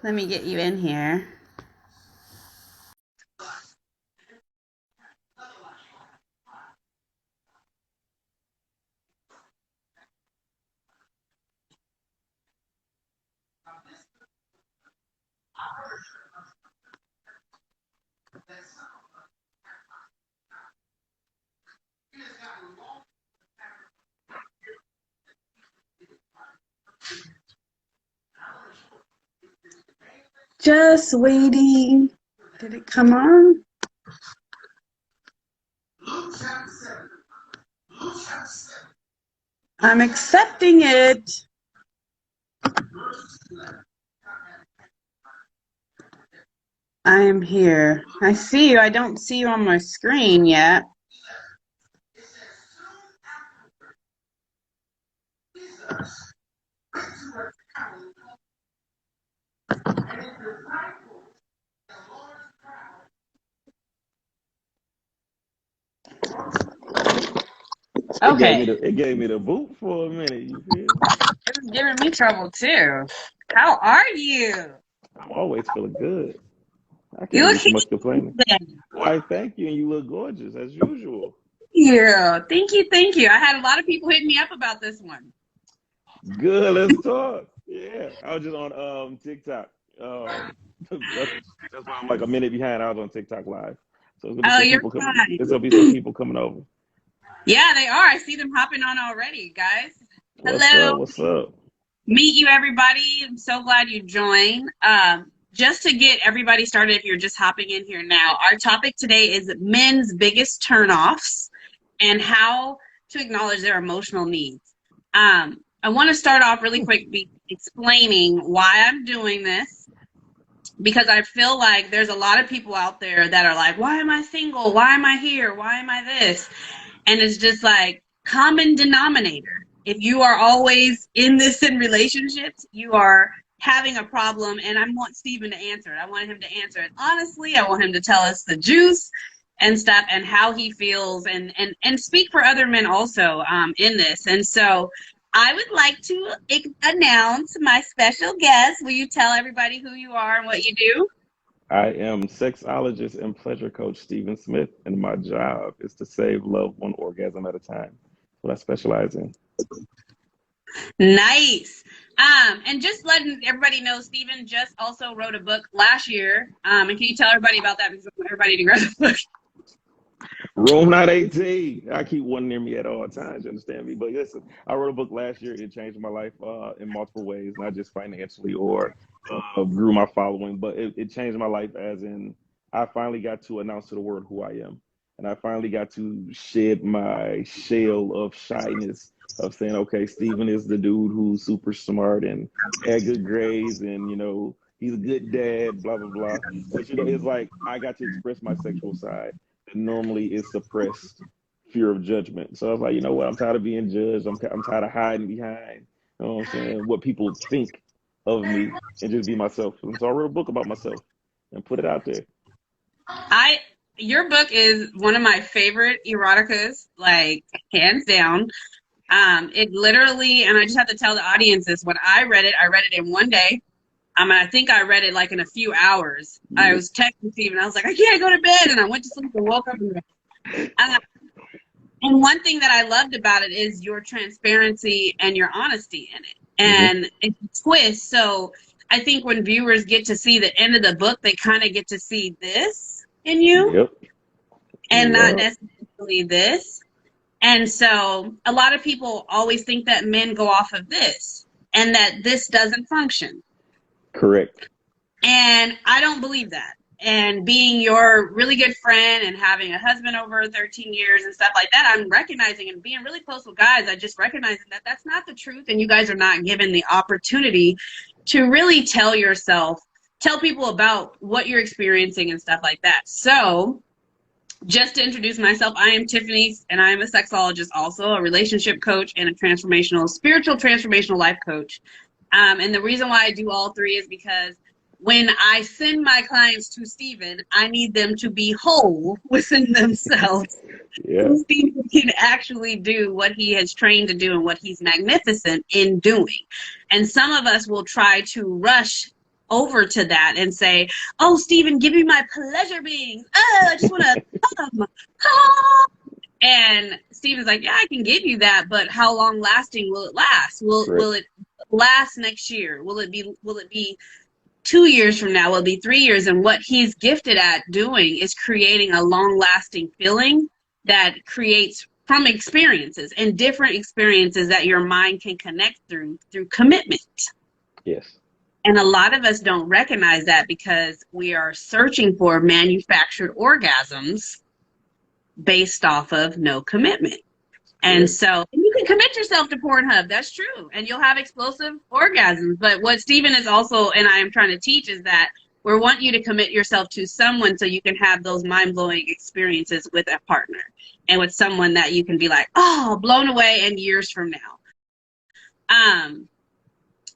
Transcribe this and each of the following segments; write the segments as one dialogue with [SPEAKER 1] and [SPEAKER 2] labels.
[SPEAKER 1] Let me get you in here. Just waiting. Did it come on? I'm accepting it. I am here. I see you. I don't see you on my screen yet. Okay.
[SPEAKER 2] It gave me the boot for a minute. You feel?
[SPEAKER 1] It was giving me trouble too. How are you?
[SPEAKER 2] I'm always feeling good. I
[SPEAKER 1] You
[SPEAKER 2] can't
[SPEAKER 1] look
[SPEAKER 2] do too much complaining.
[SPEAKER 1] handsome.
[SPEAKER 2] Why, thank you, and you look gorgeous as usual.
[SPEAKER 1] Yeah. Thank you. Thank you. I had a lot of people hitting me up about this one.
[SPEAKER 2] Good, let's talk. Yeah, I was just on TikTok. That's why I'm like a minute behind. I was on TikTok live, so it's gonna be
[SPEAKER 1] Oh,
[SPEAKER 2] some
[SPEAKER 1] you're
[SPEAKER 2] people coming.
[SPEAKER 1] fine.
[SPEAKER 2] There's gonna be some people coming over.
[SPEAKER 1] Yeah, they are. I see them hopping on already, guys.
[SPEAKER 2] What's
[SPEAKER 1] Hello.
[SPEAKER 2] up? What's up?
[SPEAKER 1] Meet you, everybody. I'm so glad you joined. Just to get everybody started, if you're just hopping in here now, our topic today is men's biggest turnoffs and how to acknowledge their emotional needs. I want to start off really quick explaining why I'm doing this, because I feel like there's a lot of people out there that are like, why am I single? Why am I here? Why am I this? And it's just like common denominator. If you are always in relationships, you are having a problem. And I want Stephen to answer it. I want him to answer it honestly. I want him to tell us the juice and stuff and how he feels and speak for other men also in this. And so I would like to announce my special guest. Will you tell everybody who you are and what you do?
[SPEAKER 2] I am sexologist and pleasure coach Stephen Smith, and my job is to save love one orgasm at a time. That's what I specialize in.
[SPEAKER 1] Nice. And just letting everybody know, Stephen just also wrote a book last year. And can you tell everybody about that, because I want everybody to grab the book?
[SPEAKER 2] Room not 18. I keep one near me at all times. You understand me? But listen, I wrote a book last year. It changed my life in multiple ways, not just financially or grew my following, but it changed my life as in I finally got to announce to the world who I am. And I finally got to shed my shell of shyness of saying, okay, Steven is the dude who's super smart and had good grades and, he's a good dad, blah, blah, blah. But, it's like I got to express my sexual side that normally is suppressed fear of judgment. So I was like, you know what? I'm tired of being judged. I'm tired of hiding behind, you know what I'm saying, what people think of me and just be myself. And so I wrote a book about myself and put it out there.
[SPEAKER 1] Your book is one of my favorite eroticas, like hands down. It literally, and I just have to tell the audience this, when I read it in one day. I think I read it like in a few hours. I was texting Steve and I was like, I can't go to bed. And I went to sleep and woke up. And one thing that I loved about it is your transparency and your honesty in it. And it's a twist. So I think when viewers get to see the end of the book, they kind of get to see this in you
[SPEAKER 2] Yep.
[SPEAKER 1] and not necessarily this. And so a lot of people always think that men go off of this and that this doesn't function.
[SPEAKER 2] Correct.
[SPEAKER 1] And I don't believe that. And being your really good friend and having a husband over 13 years and stuff like that, I'm recognizing, and being really close with guys, I just recognizing that that's not the truth. And you guys are not given the opportunity to really tell people about what you're experiencing and stuff like that. So just to introduce myself, I am Tiffynee, and I am a sexologist, also a relationship coach and a spiritual transformational life coach. And the reason why I do all three is because when I send my clients to Stephen, I need them to be whole within themselves.
[SPEAKER 2] Yeah.
[SPEAKER 1] Stephen can actually do what he has trained to do and what he's magnificent in doing. And some of us will try to rush over to that and say, oh, Stephen, give me my pleasure beings. Oh, I just want to come. Ah. And Stephen's like, yeah, I can give you that, but how long lasting will it last? Will
[SPEAKER 2] Correct.
[SPEAKER 1] it last next year? Will it be 2 years from now? Will it be 3 years? And what he's gifted at doing is creating a long lasting feeling that creates from experiences and different experiences that your mind can connect through commitment.
[SPEAKER 2] Yes.
[SPEAKER 1] And a lot of us don't recognize that because we are searching for manufactured orgasms based off of no commitment. And
[SPEAKER 2] Correct.
[SPEAKER 1] so you can commit yourself to Pornhub. That's true. And you'll have explosive orgasms. But what Stephen is also, and I am trying to teach, is that we want you to commit yourself to someone so you can have those mind-blowing experiences with a partner and with someone that you can be like, oh, blown away and years from now. Am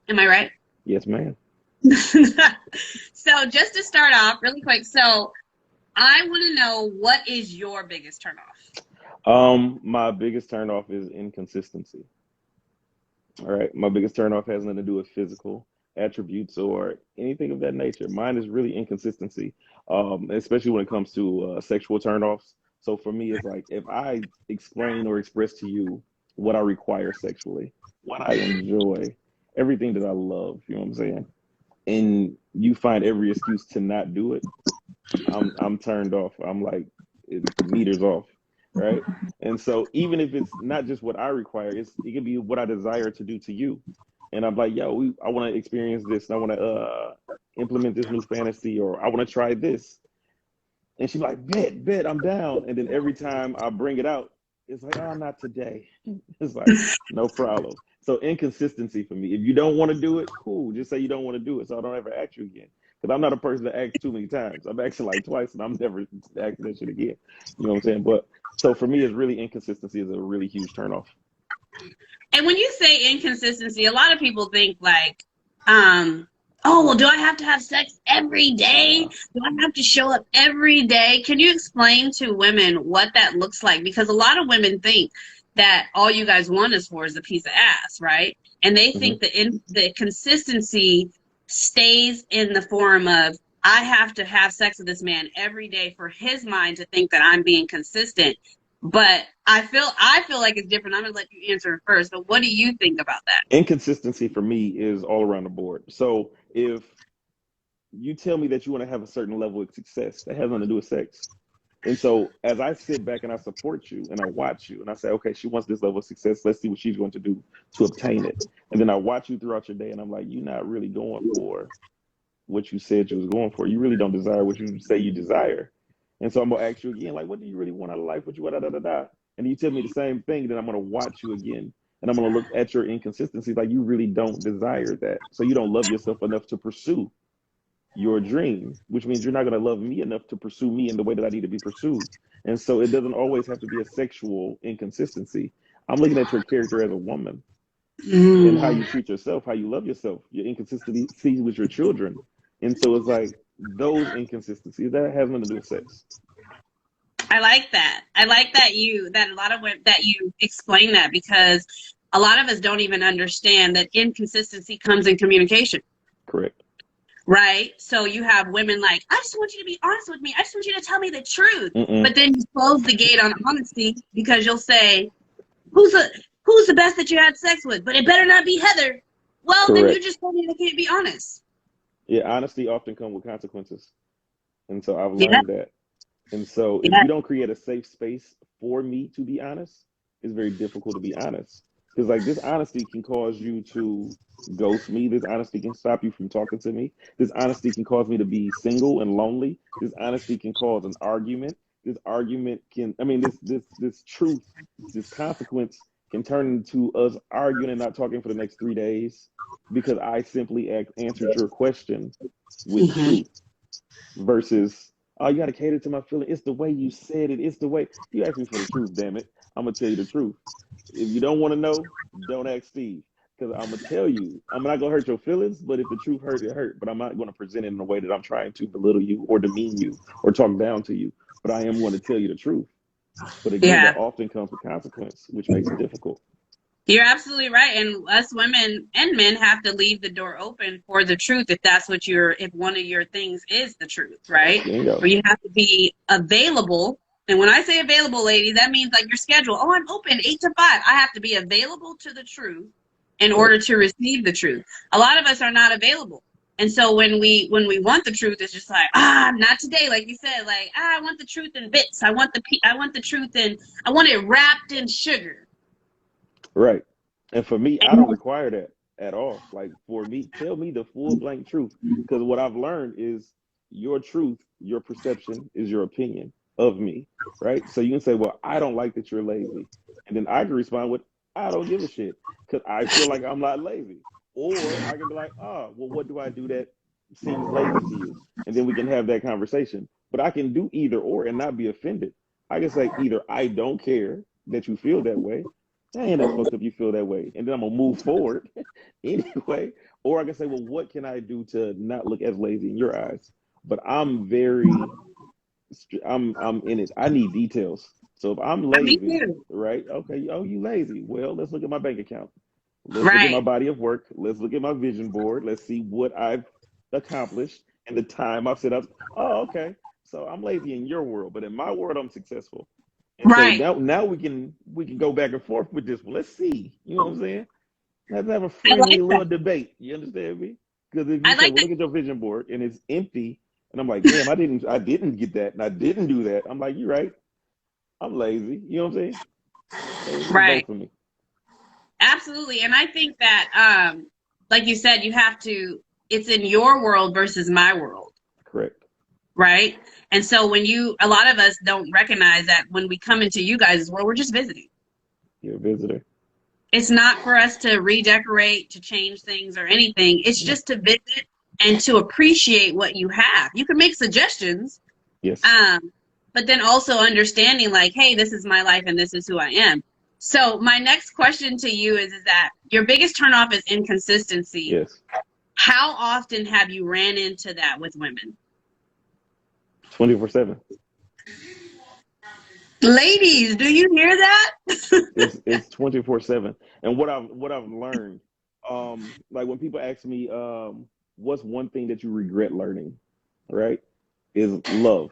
[SPEAKER 1] I right?
[SPEAKER 2] Yes, ma'am.
[SPEAKER 1] So just to start off really quick, so I want to know, what is your biggest turnoff?
[SPEAKER 2] My biggest turnoff is inconsistency. All right. My biggest turnoff has nothing to do with physical attributes or anything of that nature. Mine is really inconsistency, especially when it comes to sexual turnoffs. So for me, it's like if I explain or express to you what I require sexually, what I enjoy, everything that I love, you know what I'm saying? And you find every excuse to not do it, I'm turned off. I'm like, the meter's off, right? And so even if it's not just what I require, it can be what I desire to do to you. And I'm like, yo, I want to experience this, and I want to implement this new fantasy, or I want to try this. And she's like, bet, I'm down. And then every time I bring it out, it's like, oh, not today. It's like, no problem. So inconsistency for me. If you don't want to do it, cool. Just say you don't want to do it, so I don't ever ask you again. Because I'm not a person that asks too many times. I'm asking like twice, and I'm never asking that shit again. You know what I'm saying? But so for me, it's really inconsistency is a really huge turnoff.
[SPEAKER 1] And when you say inconsistency, a lot of people think like, oh, well, do I have to have sex every day? Do I have to show up every day? Can you explain to women what that looks like? Because a lot of women think that all you guys want us for is a piece of ass, right? And they
[SPEAKER 2] Hmm.
[SPEAKER 1] think that the consistency stays in the form of, I have to have sex with this man every day for his mind to think that I'm being consistent. But I feel like it's different. I'm gonna let you answer it first. But what do you think about that?
[SPEAKER 2] Inconsistency for me is all around the board. So if you tell me that you want to have a certain level of success, that has nothing to do with sex. And so as I sit back and I support you and I watch you and I say, okay, she wants this level of success. Let's see what she's going to do to obtain it. And then I watch you throughout your day and I'm like, you're not really going for what you said you was going for. You really don't desire what you say you desire. And so I'm gonna ask you again, like, what do you really want out of life? What you want, da da da da. And you tell me the same thing, then I'm gonna watch you again. And I'm gonna look at your inconsistencies, like you really don't desire that. So you don't love yourself enough to pursue your dream, which means you're not going to love me enough to pursue me in the way that I need to be pursued. And so it doesn't always have to be a sexual inconsistency. I'm looking at your character as a woman and how you
[SPEAKER 1] Mm.
[SPEAKER 2] treat yourself, how you love yourself, your inconsistencies with your children. And so it's like those inconsistencies that has nothing to do with sex.
[SPEAKER 1] I like that. I like that a lot of women that you explain that, because a lot of us don't even understand that inconsistency comes in communication.
[SPEAKER 2] Correct.
[SPEAKER 1] Right? So you have women like, I just want you to be honest with me. I just want you to tell me the truth.
[SPEAKER 2] Mm-mm.
[SPEAKER 1] But then you close the gate on honesty because you'll say, who's the best that you had sex with? But it better not be Heather. Well, then you
[SPEAKER 2] Correct.
[SPEAKER 1] just told me I can't be honest.
[SPEAKER 2] Yeah, honesty often comes with consequences. And so I've
[SPEAKER 1] Yeah,
[SPEAKER 2] learned that. And so if
[SPEAKER 1] yeah.
[SPEAKER 2] you don't create a safe space for me to be honest, it's very difficult to be honest. Because like this honesty can cause you to ghost me. This honesty can stop you from talking to me. This honesty can cause me to be single and lonely. This honesty can cause an argument. This argument can, I mean, this truth, this consequence can turn into us arguing and not talking for the next 3 days because I simply answered your question with
[SPEAKER 1] Hmm.
[SPEAKER 2] truth versus oh, you got to cater to my feeling. It's the way you said it. It's the way you asked me for the truth. Damn it, I'm gonna tell you the truth. If you don't want to know, don't ask Steve because I'm gonna tell you. I'm not gonna hurt your feelings, but if the truth hurt, it hurt. But I'm not gonna present it in a way that I'm trying to belittle you or demean you or talk down to you. But I am going to tell you the truth. But again,
[SPEAKER 1] Yeah.
[SPEAKER 2] that often comes with consequence, which makes it difficult.
[SPEAKER 1] You're absolutely right. And us women and men have to leave the door open for the truth if that's what if one of your things is the truth, right?
[SPEAKER 2] Bingo.
[SPEAKER 1] Or you have to be available. And when I say available, ladies, that means like your schedule. Oh, I'm open 8 to 5. I have to be available to the truth in
[SPEAKER 2] Right.
[SPEAKER 1] order to receive the truth. A lot of us are not available. And so when we want the truth, it's just like, not today. Like you said, like, I want the truth in bits. I want the truth in, I want it wrapped in sugar.
[SPEAKER 2] Right. And for me, I don't
[SPEAKER 1] And
[SPEAKER 2] require that at all. Like for me, tell me the full blank truth. Because what I've learned is your truth, your perception is your opinion of me. Right. So you can say, well, I don't like that you're lazy. And then I can respond with, I don't give a shit. Because I feel like I'm not lazy. Or I can be like, oh, well, what do I do that seems lazy to you? And then we can have that conversation. But I can do either or and not be offended. I can say either I don't care that you feel that way, dang, that's fucked up. You feel that way, and then I'm gonna move forward anyway. Or I can say, well, what can I do to not look as lazy in your eyes? But I'm very, I'm in it. I need details. So if I'm
[SPEAKER 1] me
[SPEAKER 2] lazy,
[SPEAKER 1] too.
[SPEAKER 2] right? Okay, oh, you lazy? Well, let's look at my bank account. Let's look at my
[SPEAKER 1] Right.
[SPEAKER 2] body of work. Let's look at my vision board. Let's see what I've accomplished and the time I've set up. Oh, okay. So I'm lazy in your world, but in my world, I'm successful. And so
[SPEAKER 1] Right.
[SPEAKER 2] now we can go back and forth with this. Well, let's see. You know what I'm saying? Let's have a
[SPEAKER 1] I
[SPEAKER 2] friendly
[SPEAKER 1] like that.
[SPEAKER 2] little debate. You understand me? Because if you
[SPEAKER 1] I
[SPEAKER 2] say,
[SPEAKER 1] like
[SPEAKER 2] "Well,
[SPEAKER 1] that.
[SPEAKER 2] look at your vision board," and it's empty, and I'm like, "Damn, I didn't get that, and I didn't do that." I'm like, "You're right. I'm lazy." You know what I'm saying? So it's
[SPEAKER 1] Right.
[SPEAKER 2] both for me.
[SPEAKER 1] Absolutely. And I think that, like you said, it's in your world versus my world.
[SPEAKER 2] Correct.
[SPEAKER 1] Right. And so a lot of us don't recognize that when we come into you guys' world, we're just visiting.
[SPEAKER 2] You're a visitor.
[SPEAKER 1] It's not for us to redecorate, to change things or anything. It's
[SPEAKER 2] No.
[SPEAKER 1] just to visit and to appreciate what you have. You can make suggestions,
[SPEAKER 2] Yes.
[SPEAKER 1] um, but then also understanding like, hey, this is my life and this is who I am. So my next question to you is that your biggest turnoff is inconsistency.
[SPEAKER 2] Yes.
[SPEAKER 1] How often have you ran into that with women?
[SPEAKER 2] 24/7.
[SPEAKER 1] Ladies, do you hear that?
[SPEAKER 2] It's 24/7. And what I've learned, like when people ask me, what's one thing that you regret learning, right? Is love.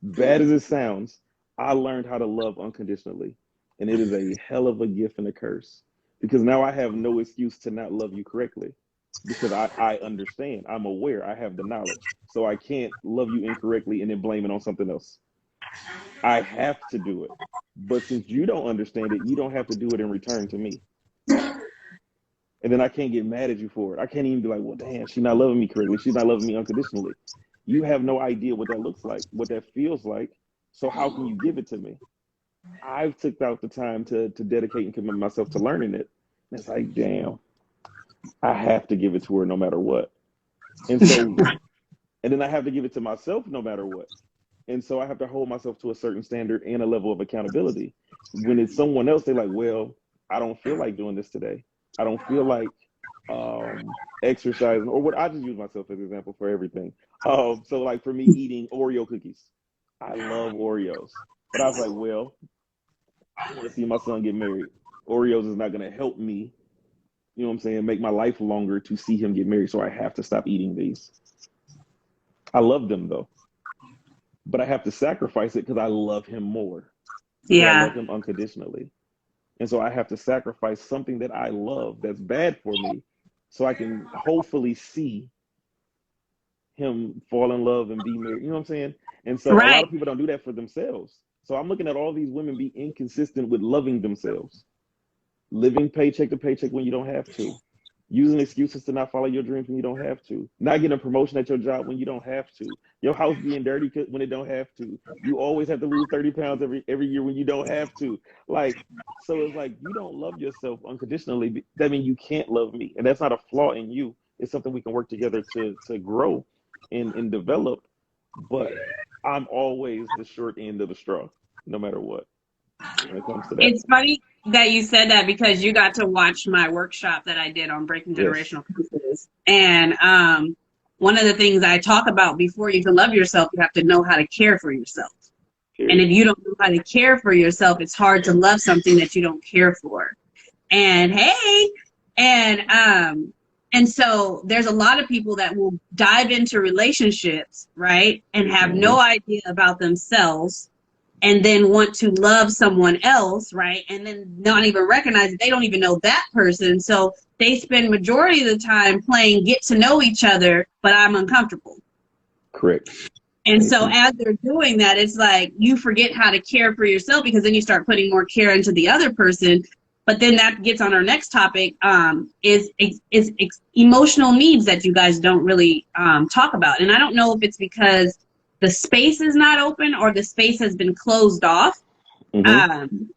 [SPEAKER 2] Bad as it sounds, I learned how to love unconditionally. And it is a hell of a gift and a curse. Because now I have no excuse to not love you correctly. Because I understand. I'm aware. I have the knowledge. So I can't love you incorrectly and then blame it on something else. I have to do it. But since you don't understand it, you don't have to do it in return to me. And then I can't get mad at you for it. I can't even be like, well, damn, she's not loving me correctly. She's not loving me unconditionally. You have no idea what that looks like, what that feels like. So how can you give it to me? I've took out the time to dedicate and commit myself to learning it. And it's like, damn, I have to give it to her no matter what. And so, and then I have to give it to myself no matter what. And so I have to hold myself to a certain standard and a level of accountability. When it's someone else, they're like, well, I don't feel like doing this today. I don't feel like exercising, or what I just use myself as an example for everything. So like for me, eating Oreo cookies, I love Oreos, but I was like, well, I want to see my son get married. Oreos is not going to help me, you know what I'm saying, make my life longer to see him get married. So I have to stop eating these. I love them though, but I have to sacrifice it because I love him more, because I love
[SPEAKER 1] Yeah.
[SPEAKER 2] him unconditionally. And so I have to sacrifice something that I love that's bad for me so I can hopefully see him fall in love and be married. You know what I'm saying? And so a lot
[SPEAKER 1] Right.
[SPEAKER 2] of people don't do that for themselves. So I'm looking at all these women be inconsistent with loving themselves, living paycheck to paycheck when you don't have to, using excuses to not follow your dreams when you don't have to, not getting a promotion at your job when you don't have to, your house being dirty when it don't have to. You always have to lose 30 pounds every year when you don't have to. Like, so it's like you don't love yourself unconditionally. That means you can't love me. And that's not a flaw in you. It's something we can work together to grow and develop. But I'm always the short end of the straw, no matter what, when it comes to that.
[SPEAKER 1] It's funny that you said that because you got to watch my workshop that I did on breaking
[SPEAKER 2] Yes.
[SPEAKER 1] generational curses. And one of the things I talk about before you can love yourself, you have to know how to care for yourself. And if
[SPEAKER 2] Period.
[SPEAKER 1] you don't know how to care for yourself, it's hard to love something that you don't care for. and hey, and so there's a lot of people that will dive into relationships, right, and have no idea about themselves, and then want to love someone else, right, and then not even recognize that they don't even know that person. So they spend majority of the time playing get to know each other, but I'm uncomfortable.
[SPEAKER 2] Correct.
[SPEAKER 1] And so as they're doing that, it's like you forget how to care for yourself, because then you start putting more care into the other person. But then that gets on our next topic, is emotional needs that you guys don't really talk about. And I don't know if it's because the space is not open or the space has been closed off. And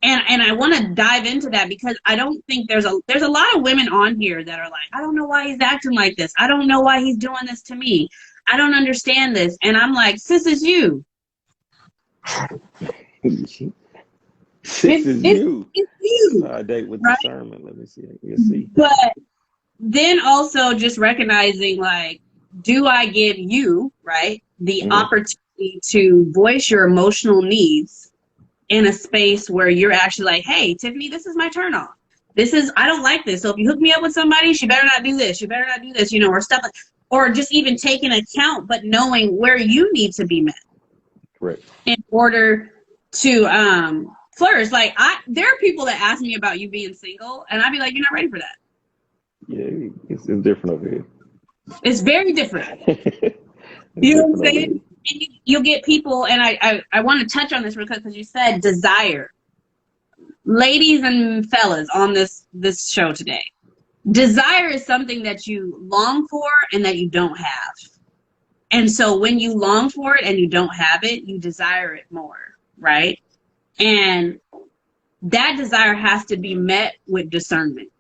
[SPEAKER 1] I want to dive into that, because I don't think there's a lot of women on here that are like, I don't know why he's acting like this. I don't know why he's doing this to me. I don't understand this. And I'm like, sis, it's you.
[SPEAKER 2] Sis is you.
[SPEAKER 1] It's you.
[SPEAKER 2] I date with
[SPEAKER 1] right?
[SPEAKER 2] discernment. Let me see. You'll see.
[SPEAKER 1] But then also just recognizing, like, do I give you, right, the opportunity to voice your emotional needs in a space where you're actually like, hey, Tiffany, this is my turn off. I don't like this. So if you hook me up with somebody, she better not do this. You better not do this, or stuff like, or just even taking account, but knowing where you need to be met.
[SPEAKER 2] Correct.
[SPEAKER 1] In order to flourish. Like, there are people that ask me about you being single, and I'd be like, you're not ready for that.
[SPEAKER 2] Yeah, it's different over here.
[SPEAKER 1] It's very different. You know what I'm saying? And you'll get people, and I want to touch on this real quick, because you said desire. Ladies and fellas on this show today, desire is something that you long for and that you don't have. And so when you long for it and you don't have it, you desire it more, right? And that desire has to be met with discernment.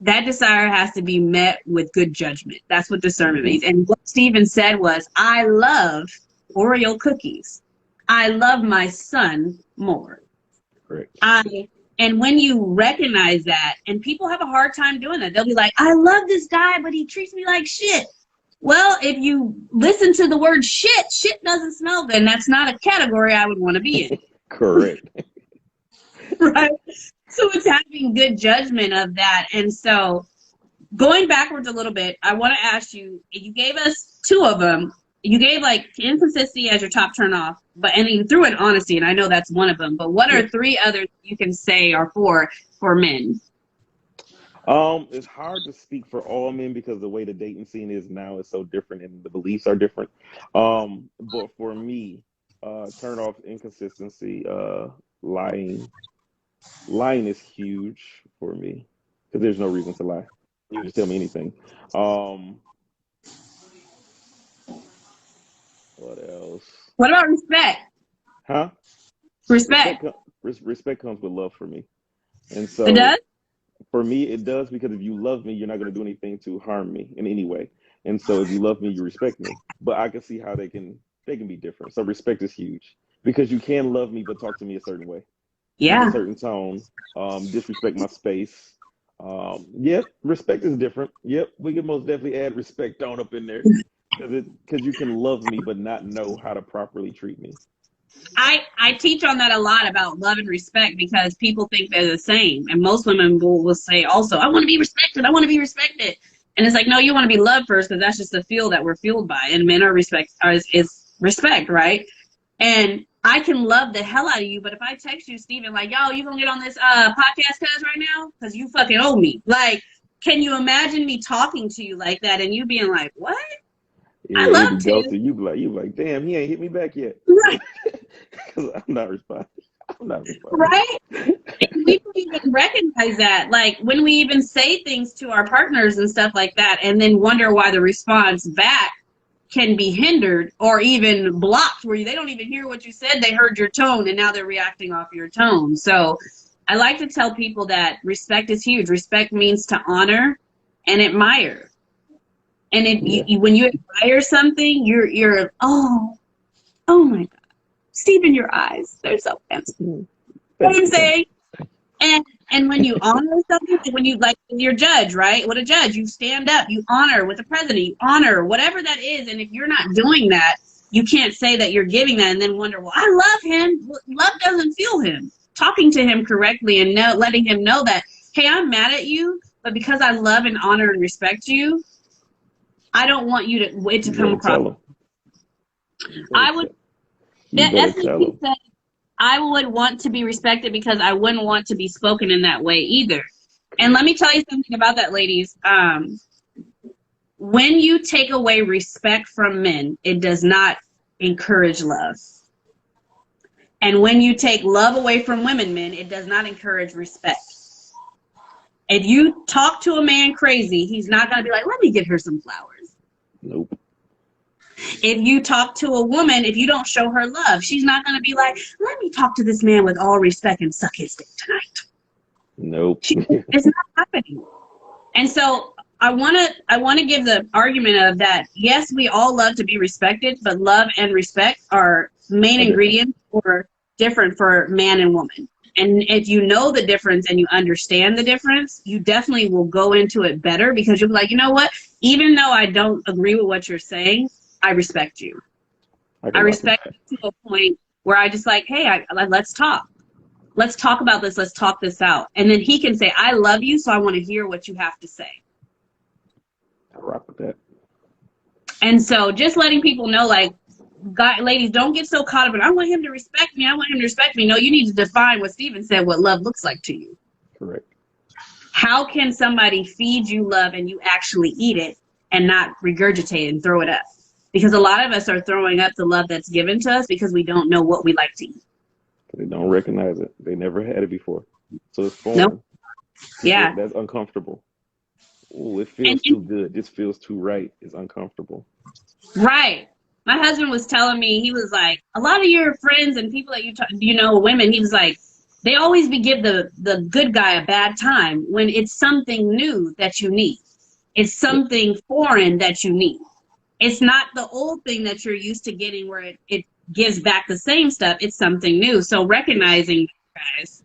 [SPEAKER 1] That desire has to be met with good judgment. That's what discernment means. And what Stephen said was, I love Oreo cookies. I love my son more.
[SPEAKER 2] Correct.
[SPEAKER 1] And when you recognize that, and people have a hard time doing that, they'll be like, I love this guy, but he treats me like shit. Well, if you listen to the word shit doesn't smell good, and that's not a category I would want to be in.
[SPEAKER 2] Correct.
[SPEAKER 1] Right? So it's having good judgment of that. And so going backwards a little bit, I want to ask you, you gave us two of them. You gave like inconsistency as your top turn off, and you threw in honesty, and I know that's one of them. But what are three others you can say are for men?
[SPEAKER 2] It's hard to speak for all men, because the way the dating scene is now is so different and the beliefs are different. But for me, turn off inconsistency, lying. Lying is huge for me, because there's no reason to lie. You just tell me anything. What else?
[SPEAKER 1] What about respect?
[SPEAKER 2] Huh?
[SPEAKER 1] Respect.
[SPEAKER 2] Respect comes with love for me. And so
[SPEAKER 1] it does?
[SPEAKER 2] For me, it does, because if you love me, you're not going to do anything to harm me in any way. And so if you love me, you respect me. But I can see how they can be different. So respect is huge, because you can love me but talk to me a certain way.
[SPEAKER 1] Yeah.
[SPEAKER 2] A certain tone. Disrespect my space. Yep, respect is different. Yep, we can most definitely add respect on up in there, because you can love me but not know how to properly treat me.
[SPEAKER 1] I teach on that a lot, about love and respect, because people think they're the same. And most women will say also, I want to be respected. I want to be respected. And it's like, no, you want to be loved first, because that's just the feel that we're fueled by. And men are is respect, right? And I can love the hell out of you, but if I text you, Steven, like, yo, you gonna get on this podcast cuz right now? Because you fucking owe me. Like, can you imagine me talking to you like that and you being like, what?
[SPEAKER 2] Yeah,
[SPEAKER 1] I love to.
[SPEAKER 2] You be like, damn, he ain't hit me back yet.
[SPEAKER 1] Right.
[SPEAKER 2] Because I'm not responding.
[SPEAKER 1] Right? We don't even recognize that. Like, when we even say things to our partners and stuff like that, and then wonder why the response back can be hindered or even blocked, where they don't even hear what you said. They heard your tone, and now they're reacting off your tone. So I like to tell people that respect is huge. Respect means to honor and admire. And when you admire something, you're oh my God, Stephen, your eyes, they're so handsome. You know what I'm saying? And when you honor something, when you, like your judge, right? With a judge, you stand up, you honor. With the president, you honor whatever that is. And if you're not doing that, you can't say that you're giving that and then wonder, well, I love him. Love doesn't feel him. Talking to him correctly and letting him know that hey, I'm mad at you, but because I love and honor and respect you, I don't want it to
[SPEAKER 2] You
[SPEAKER 1] come
[SPEAKER 2] better
[SPEAKER 1] across.
[SPEAKER 2] tell him.
[SPEAKER 1] I would,
[SPEAKER 2] You better tell
[SPEAKER 1] ethnically
[SPEAKER 2] him.
[SPEAKER 1] said, I would want to be respected because I wouldn't want to be spoken in that way either. And let me tell you something about that, ladies. When you take away respect from men, it does not encourage love. And when you take love away from women, men, it does not encourage respect. If you talk to a man crazy, he's not going to be like, let me get her some flowers.
[SPEAKER 2] Nope.
[SPEAKER 1] If you talk to a woman, if you don't show her love, she's not going to be like, let me talk to this man with all respect and suck his dick tonight.
[SPEAKER 2] Nope.
[SPEAKER 1] It's not happening. And so I want to give the argument of that. Yes, we all love to be respected, but love and respect are main ingredients or different for man and woman. And if you know the difference and you understand the difference, you definitely will go into it better because you'll be like, you know what? Even though I don't agree with what you're saying, I respect you. I respect you to a point where I just like, hey, let's talk. Let's talk about this. Let's talk this out. And then he can say, I love you, so I want to hear what you have to say.
[SPEAKER 2] I rock with that.
[SPEAKER 1] And so just letting people know, like, ladies, don't get so caught up in, I want him to respect me. I want him to respect me. No, you need to define what Stephen said, what love looks like to you.
[SPEAKER 2] Correct.
[SPEAKER 1] How can somebody feed you love and you actually eat it and not regurgitate and throw it up? Because a lot of us are throwing up the love that's given to us because we don't know what we like to eat.
[SPEAKER 2] They don't recognize it. They never had it before. So it's foreign.
[SPEAKER 1] Nope. Yeah.
[SPEAKER 2] That's uncomfortable. Oh, it feels too good. This feels too right. It's uncomfortable.
[SPEAKER 1] Right. My husband was telling me, he was like, a lot of your friends and people that you know, women, he was like, they always give the good guy a bad time when it's something new that you need. It's something foreign that you need. It's not the old thing that you're used to getting where it gives back the same stuff. It's something new. So recognizing, guys.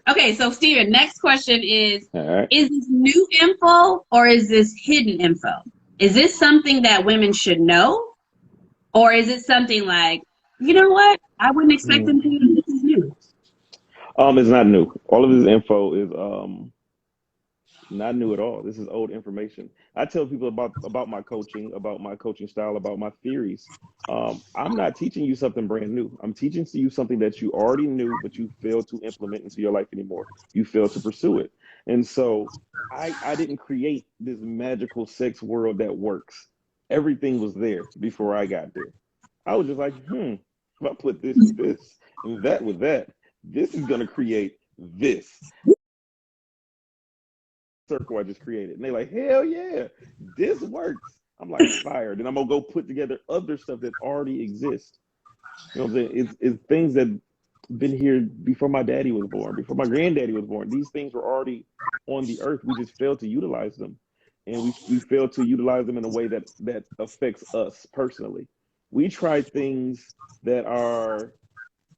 [SPEAKER 1] Okay, so Steven, next question is this new info or is this hidden info? Is this something that women should know? Or is it something like, you know what? I wouldn't expect them to know this is new.
[SPEAKER 2] It's not new. All of this info is not new at all. This is old information. I tell people about my coaching style, about my theories. I'm not teaching you something brand new. I'm teaching you something that you already knew, but you failed to implement into your life anymore. You failed to pursue it. And so I didn't create this magical sex world that works. Everything was there before I got there. I was just like, if I put this with this and that with that, this is going to create this circle I just created. And they're like, hell yeah, this works. I'm like, fired. And I'm going to go put together other stuff that already exists. You know what I'm saying? It's things that been here before my daddy was born, before my granddaddy was born. These things were already on the earth. We just failed to utilize them. And we failed to utilize them in a way that affects us personally. We try things that are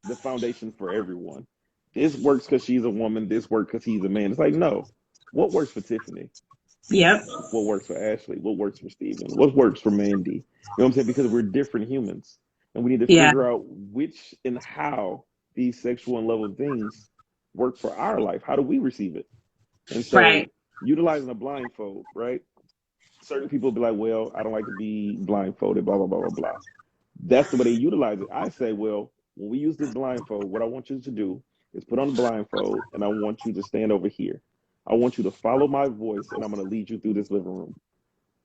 [SPEAKER 2] the foundation for everyone. This works because she's a woman. This works because he's a man. It's like, no. What works for Tiffynee?
[SPEAKER 1] Yep.
[SPEAKER 2] What works for Ashley? What works for Steven? What works for Mandy? You know what I'm saying? Because we're different humans. And we need to figure out which and how these sexual and love things work for our life. How do we receive it? And so utilizing a blindfold, right? Certain people be like, well, I don't like to be blindfolded, blah, blah, blah, blah, blah. That's the way they utilize it. I say, well, when we use this blindfold, what I want you to do is put on the blindfold and I want you to stand over here. I want you to follow my voice and I'm going to lead you through this living room.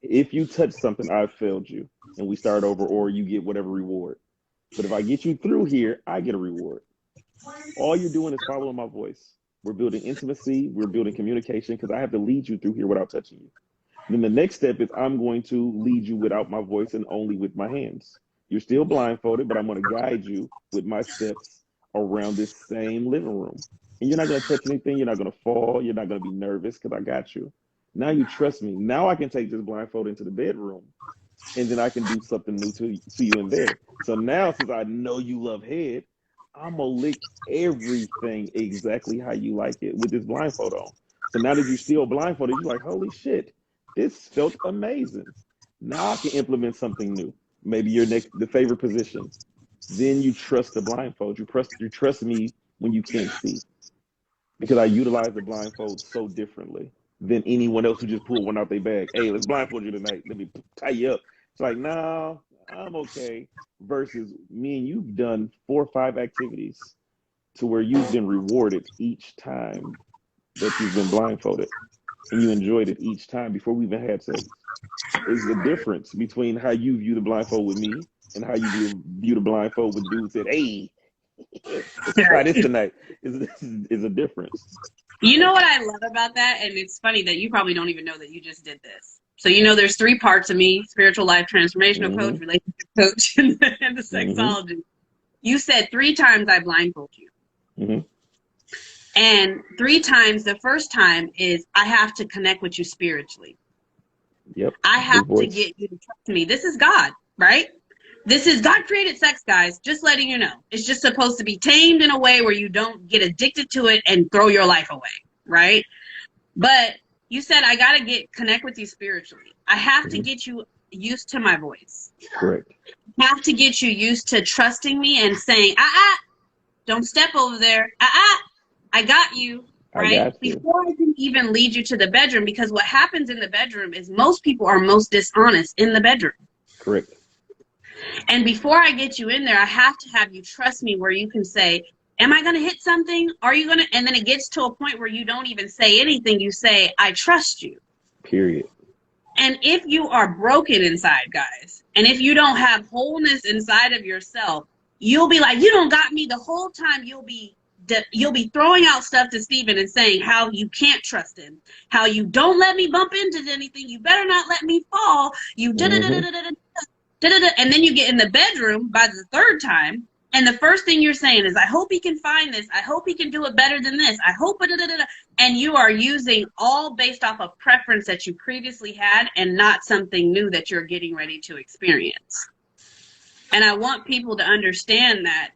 [SPEAKER 2] If you touch something, I've failed you and we start over or you get whatever reward. But if I get you through here, I get a reward. All you're doing is following my voice. We're building intimacy. We're building communication because I have to lead you through here without touching you. Then the next step is I'm going to lead you without my voice and only with my hands. You're still blindfolded, but I'm going to guide you with my steps around this same living room. And you're not going to touch anything. You're not going to fall. You're not going to be nervous because I got you. Now you trust me. Now I can take this blindfold into the bedroom and then I can do something new to you in there. So now, since I know you love head, I'm going to lick everything exactly how you like it with this blindfold on. So now that you're still blindfolded, you're like, holy shit, this felt amazing. Now I can implement something new. Maybe your the favorite position. Then you trust the blindfold. You trust me when you can't see. because I utilize the blindfold so differently than anyone else who just pulled one out their bag. Hey, let's blindfold you tonight. Let me tie you up. It's like, no, I'm okay. Versus me and you've done 4 or 5 activities to where you've been rewarded each time that you've been blindfolded, and you enjoyed it each time before we even had sex. Is the difference between how you view the blindfold with me and how you view the blindfold with dudes that, hey, let's try this tonight. Is a difference.
[SPEAKER 1] You know what I love about that? And it's funny that you probably don't even know that you just did this. So, you know, there's 3 parts of me: spiritual life transformational
[SPEAKER 2] Mm-hmm.
[SPEAKER 1] coach, relationship coach, and the
[SPEAKER 2] Mm-hmm.
[SPEAKER 1] sexologist. You said 3 times I blindfold you.
[SPEAKER 2] Mm-hmm.
[SPEAKER 1] And 3 times, the first time is I have to connect with you spiritually.
[SPEAKER 2] Yep.
[SPEAKER 1] I
[SPEAKER 2] Big
[SPEAKER 1] have to
[SPEAKER 2] voice.
[SPEAKER 1] get you to trust me. This is God, right? This is God created sex, guys. Just letting you know. It's just supposed to be tamed in a way where you don't get addicted to it and throw your life away, right? But you said I got to connect with you spiritually. I have to
[SPEAKER 2] Mm-hmm.
[SPEAKER 1] get you used to my voice.
[SPEAKER 2] Correct.
[SPEAKER 1] I have to get you used to trusting me and saying, don't step over there. I got you,
[SPEAKER 2] I
[SPEAKER 1] right?
[SPEAKER 2] got you.
[SPEAKER 1] Before I can even lead you to the bedroom, because what happens in the bedroom is most people are most dishonest in the bedroom.
[SPEAKER 2] Correct.
[SPEAKER 1] And before I get you in there, I have to have you trust me where you can say, am I going to hit something? Are you going to? And then it gets to a point where you don't even say anything. You say, I trust you.
[SPEAKER 2] Period.
[SPEAKER 1] And if you are broken inside, guys, and if you don't have wholeness inside of yourself, you'll be like, you don't got me. The whole time you'll be throwing out stuff to Steven and saying how you can't trust him, how you don't let me bump into anything, you better not let me fall, you da da da da
[SPEAKER 2] Mm-hmm.
[SPEAKER 1] da da da da, and then you get in the bedroom by the 3rd time, and the first thing you're saying is, I hope he can find this, I hope he can do it better than this, I hope da da da da, and you are using all based off of preference that you previously had and not something new that you're getting ready to experience. And I want people to understand that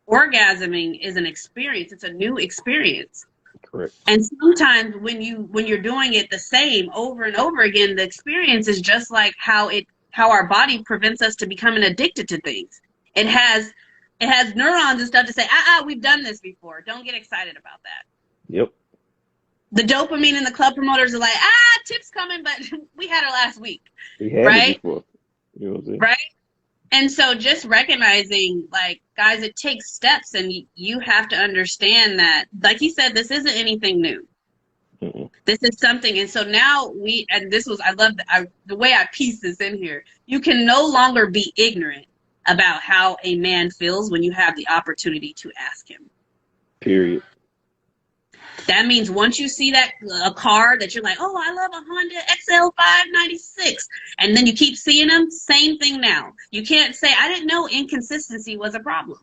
[SPEAKER 1] orgasming is an experience. It's a new experience.
[SPEAKER 2] Correct.
[SPEAKER 1] And sometimes when you're doing it the same over and over again, the experience is just like how our body prevents us to becoming addicted to things. It has neurons and stuff to say, we've done this before. Don't get excited about that.
[SPEAKER 2] Yep.
[SPEAKER 1] The dopamine and the club promoters are like, tip's coming, but we had her last week.
[SPEAKER 2] We had it
[SPEAKER 1] Right?
[SPEAKER 2] before. You know what I'm saying?
[SPEAKER 1] Right? And so just recognizing, like, guys, it takes steps, and you have to understand that, like he said, this isn't anything new.
[SPEAKER 2] Mm-mm.
[SPEAKER 1] This is something. And so now I love the way I piece this in here. You can no longer be ignorant about how a man feels when you have the opportunity to ask him.
[SPEAKER 2] Period.
[SPEAKER 1] That means once you see a car that you're like, oh, I love a Honda XL 596, and then you keep seeing them, same thing now. You can't say, I didn't know inconsistency was a problem.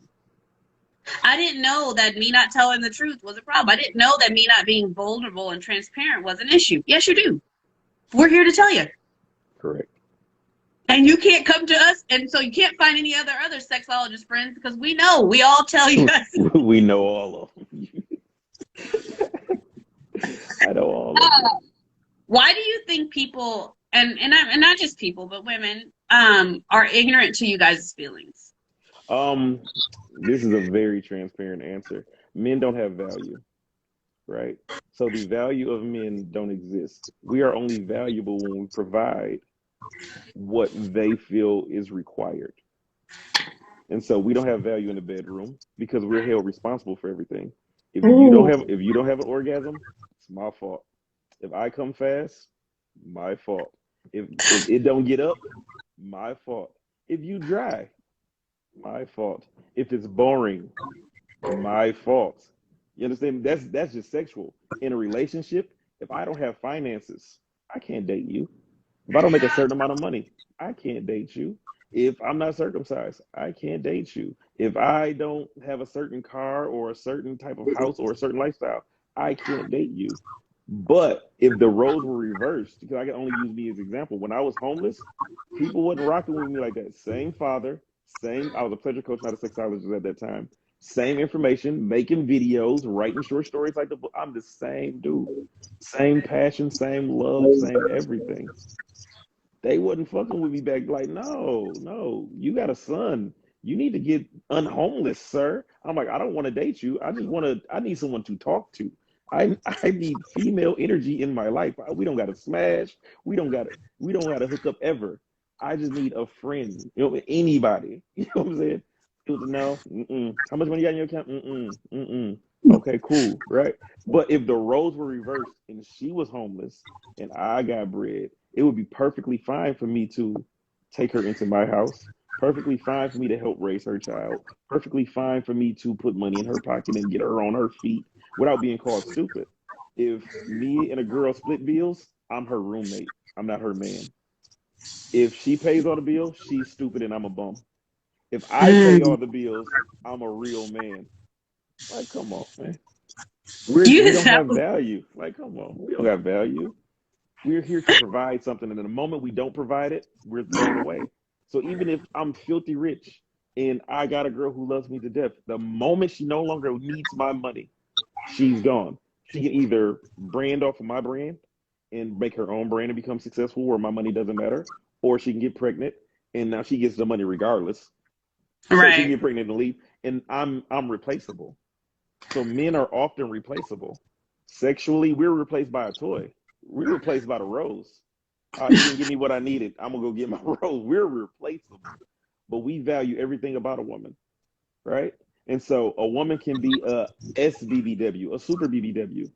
[SPEAKER 1] I didn't know that me not telling the truth was a problem. I didn't know that me not being vulnerable and transparent was an issue. Yes, you do. We're here to tell you.
[SPEAKER 2] Correct.
[SPEAKER 1] And you can't come to us, and so you can't find any other sexologist friends, because we know, we all tell you guys.
[SPEAKER 2] We know all of them. I know all of them.
[SPEAKER 1] Why do you think people, and not just people, but women, are ignorant to you guys' feelings?
[SPEAKER 2] This is a very transparent answer. Men don't have value, right? So the value of men don't exist. We are only valuable when we provide what they feel is required. And so we don't have value in the bedroom because we're held responsible for everything.
[SPEAKER 1] Ooh.
[SPEAKER 2] If you don't have an orgasm, it's my fault. If I come fast, my fault. If it don't get up, my fault. If you dry, my fault. If it's boring, my fault. You understand? That's just sexual. In a relationship, if I don't have finances, I can't date you. If I don't make a certain amount of money, I can't date you. If I'm not circumcised, I can't date you. If I don't have a certain car or a certain type of house or a certain lifestyle, I can't date you. But if the roles were reversed, because I can only use me as an example, when I was homeless, people wasn't rocking with me like that. Same father, same. I was a pleasure coach, not a sexologist at that time. Same information, making videos, writing short stories like the book. I'm the same dude. Same passion, same love, same everything. They wasn't fucking with me back. Like, no, no, you got a son. You need to get unhomeless, sir. I'm like, I don't want to date you. I just want to. I need someone to talk to. I need female energy in my life. We don't gotta smash. We don't gotta hook up ever. I just need a friend. Anybody. You know what I'm saying? It was no. Mm-mm. How much money you got in your account? Mm-mm. Mm-mm. Okay, cool, right? But if the roles were reversed and she was homeless and I got bread, it would be perfectly fine for me to take her into my house. Perfectly fine for me to help raise her child. Perfectly fine for me to put money in her pocket and get her on her feet without being called stupid. If me and a girl split bills, I'm her roommate. I'm not her man. If she pays all the bills, she's stupid and I'm a bum. If I pay all
[SPEAKER 1] Mm.
[SPEAKER 2] the bills, I'm a real man. Like, come on, man. We
[SPEAKER 1] You
[SPEAKER 2] don't
[SPEAKER 1] that
[SPEAKER 2] have
[SPEAKER 1] was
[SPEAKER 2] value. Like, come on. We don't have value. We're here to provide something, and in the moment we don't provide it, we're thrown away. So even if I'm filthy rich and I got a girl who loves me to death, the moment she no longer needs my money, she's gone. She can either brand off of my brand and make her own brand and become successful where my money doesn't matter, or she can get pregnant and now she gets the money regardless. So she can
[SPEAKER 1] right.
[SPEAKER 2] get pregnant and leave, and I'm replaceable. So men are often replaceable. Sexually, we're replaced by a toy. We're replaced by the rose. You didn't give me what I needed. I'm gonna go get my rose. We're replaceable, but we value everything about a woman, right? And so a woman can be a SBBW, a super BBW.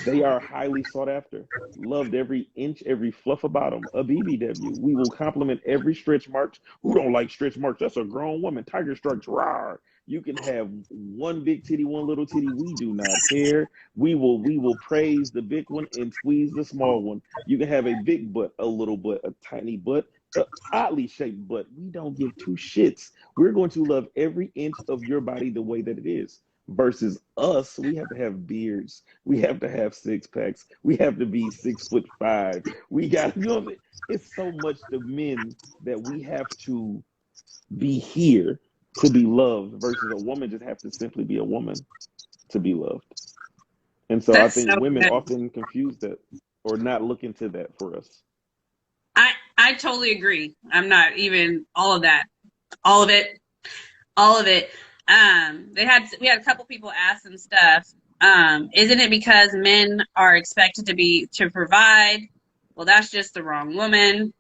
[SPEAKER 2] They are highly sought after, loved every inch, every fluff about them. A BBW. We will compliment every stretch marks. Who don't like stretch marks? That's a grown woman. Tiger strikes raw. You can have one big titty, one little titty. We do not care. We will praise the big one and squeeze the small one. You can have a big butt, a little butt, a tiny butt, a oddly shaped butt. We don't give two shits. We're going to love every inch of your body the way that it is. Versus us, we have to have beards. We have to have six packs. We have to be 6'5". We got, it's so much the men that we have to be here to be loved versus a woman just have to simply be a woman to be loved. And so I
[SPEAKER 1] That's
[SPEAKER 2] think
[SPEAKER 1] so
[SPEAKER 2] women
[SPEAKER 1] good.
[SPEAKER 2] often confuse that or not look into that for us.
[SPEAKER 1] I totally agree. I'm not even all of that. All of it. All of it. We had a couple people ask and stuff. Isn't it because men are expected to provide? Well, that's just the wrong woman.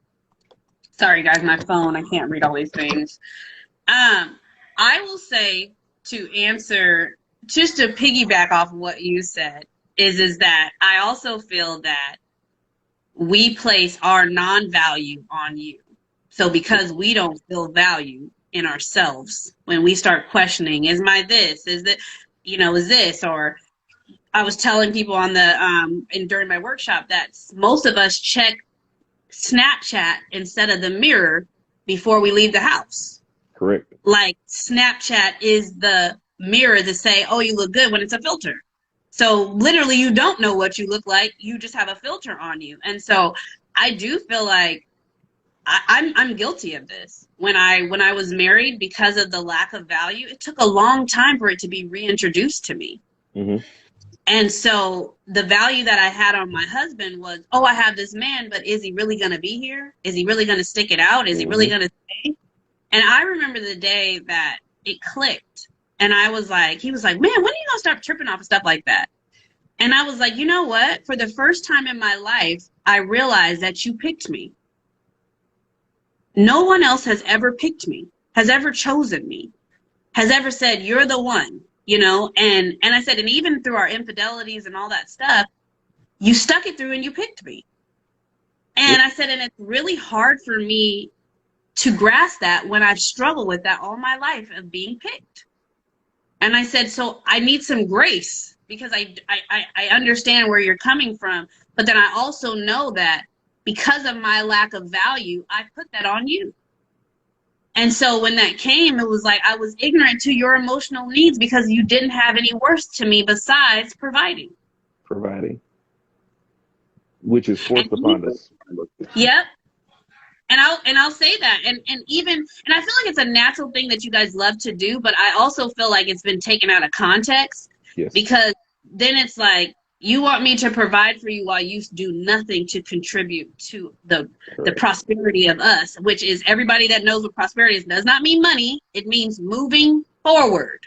[SPEAKER 1] Sorry guys, my phone, I can't read all these things. I will say, to answer, just to piggyback off of what you said, is that I also feel that we place our non-value on you. So because we don't feel value in ourselves, when we start questioning, is my this, is that, is this, or I was telling people on the and during my workshop that most of us check Snapchat instead of the mirror before we leave the house.
[SPEAKER 2] Correct.
[SPEAKER 1] Like Snapchat is the mirror to say, oh, you look good, when it's a filter. So literally you don't know what you look like. You just have a filter on you. And so I do feel like I'm guilty of this. When I was married, because of the lack of value, it took a long time for it to be reintroduced to me.
[SPEAKER 2] Mm-hmm.
[SPEAKER 1] And so the value that I had on my husband was, oh, I have this man, but is he really going to be here? Is he really going to stick it out? Is he really
[SPEAKER 2] Mm-hmm.
[SPEAKER 1] going to stay? And I remember the day that it clicked. And I was like, he was like, man, when are you going to start tripping off of stuff like that? And I was like, you know what? For the first time in my life, I realized that you picked me. No one else has ever picked me, has ever chosen me, has ever said, you're the one, And I said, and even through our infidelities and all that stuff, you stuck it through and you picked me. And
[SPEAKER 2] Yep.
[SPEAKER 1] I said, and it's really hard for me to grasp that when I've struggled with that all my life of being picked. And I said, so I need some grace because I understand where you're coming from. But then I also know that because of my lack of value, I put that on you. And so when that came, it was like I was ignorant to your emotional needs because you didn't have any worth to me besides providing.
[SPEAKER 2] Providing, which is
[SPEAKER 1] And
[SPEAKER 2] forced upon
[SPEAKER 1] even,
[SPEAKER 2] us.
[SPEAKER 1] yep. And I'll say that. And I feel like it's a natural thing that you guys love to do, but I also feel like it's been taken out of context
[SPEAKER 2] Yes.
[SPEAKER 1] because then it's like you want me to provide for you while you do nothing to contribute to the
[SPEAKER 2] Correct.
[SPEAKER 1] prosperity of us, which is everybody that knows what prosperity is does not mean money. It means moving forward.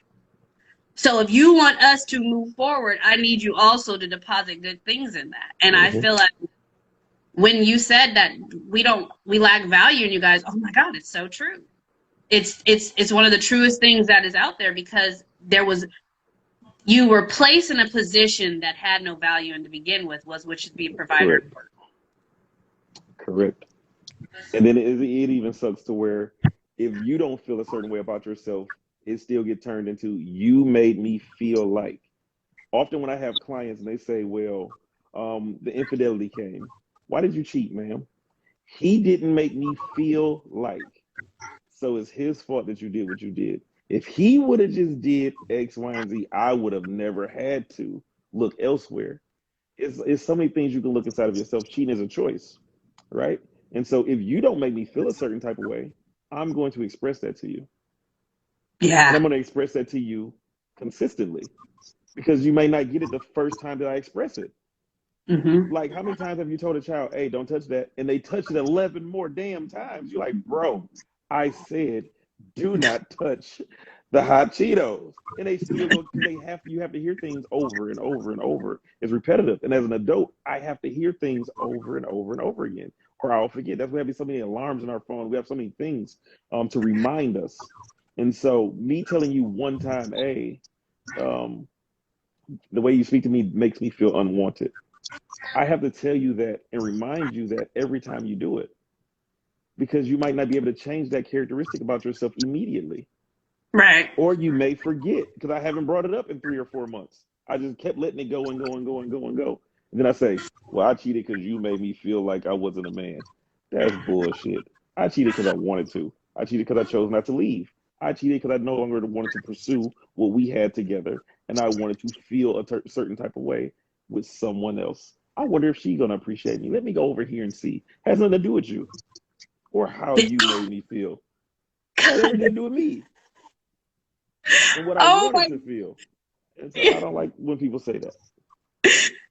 [SPEAKER 1] So if you want us to move forward, I need you also to deposit good things in that. And I
[SPEAKER 2] Mm-hmm.
[SPEAKER 1] feel like when you said that we lack value in you guys, oh my God, it's so true. It's one of the truest things that is out there, because you were placed in a position that had no value in to begin with, which is being provider.
[SPEAKER 2] Correct. Correct. And then it even sucks to where if you don't feel a certain way about yourself, it still get turned into you made me feel like. Often when I have clients and they say, well, the infidelity came. Why did you cheat, ma'am? He didn't make me feel like. So it's his fault that you did what you did. If he would have just did X, Y, and Z, I would have never had to look elsewhere. It's so many things you can look inside of yourself. Cheating is a choice, right? And so if you don't make me feel a certain type of way, I'm going to express that to you. And
[SPEAKER 1] Yeah.
[SPEAKER 2] I'm going to express that to you consistently, because you may not get it the first time that I express it.
[SPEAKER 1] Mm-hmm.
[SPEAKER 2] Like, how many times have you told a child, hey, don't touch that? And they touch it 11 more damn times. You're like, bro, I said, do not touch the hot Cheetos. And they still go, because you have to hear things over and over and over. It's repetitive. And as an adult, I have to hear things over and over and over again, or I'll forget. That's why we have so many alarms in our phone. We have so many things to remind us. And so me telling you one time, hey, um, the way you speak to me makes me feel unwanted. I have to tell you that and remind you that every time you do it, because you might not be able to change that characteristic about yourself immediately.
[SPEAKER 1] Right.
[SPEAKER 2] Or you may forget because I haven't brought it up in 3 or 4 months. I just kept letting it go and go and go and go and go. And then I say, well, I cheated because you made me feel like I wasn't a man. That's bullshit. I cheated because I wanted to. I cheated because I chose not to leave. I cheated because I no longer wanted to pursue what we had together. And I wanted to feel a certain type of way with someone else. I wonder if she's going to appreciate me. Let me go over here and see. Has nothing to do with you or how you made me feel. It had everything to do with me and what I
[SPEAKER 1] Oh
[SPEAKER 2] wanted
[SPEAKER 1] my.
[SPEAKER 2] to feel. And so I don't like when people say that.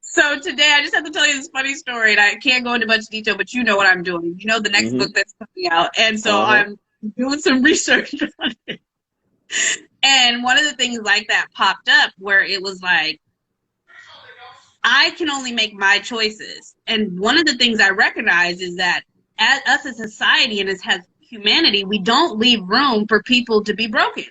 [SPEAKER 1] So today I just have to tell you this funny story, and I can't go into much detail, but you know what I'm doing. You know the next book
[SPEAKER 2] Mm-hmm.
[SPEAKER 1] that's coming out, and so
[SPEAKER 2] Uh-huh.
[SPEAKER 1] I'm doing some research on it. And one of the things like that popped up where it was like, I can only make my choices. And one of the things I recognize is that as us as society and as humanity, we don't leave room for people to be broken.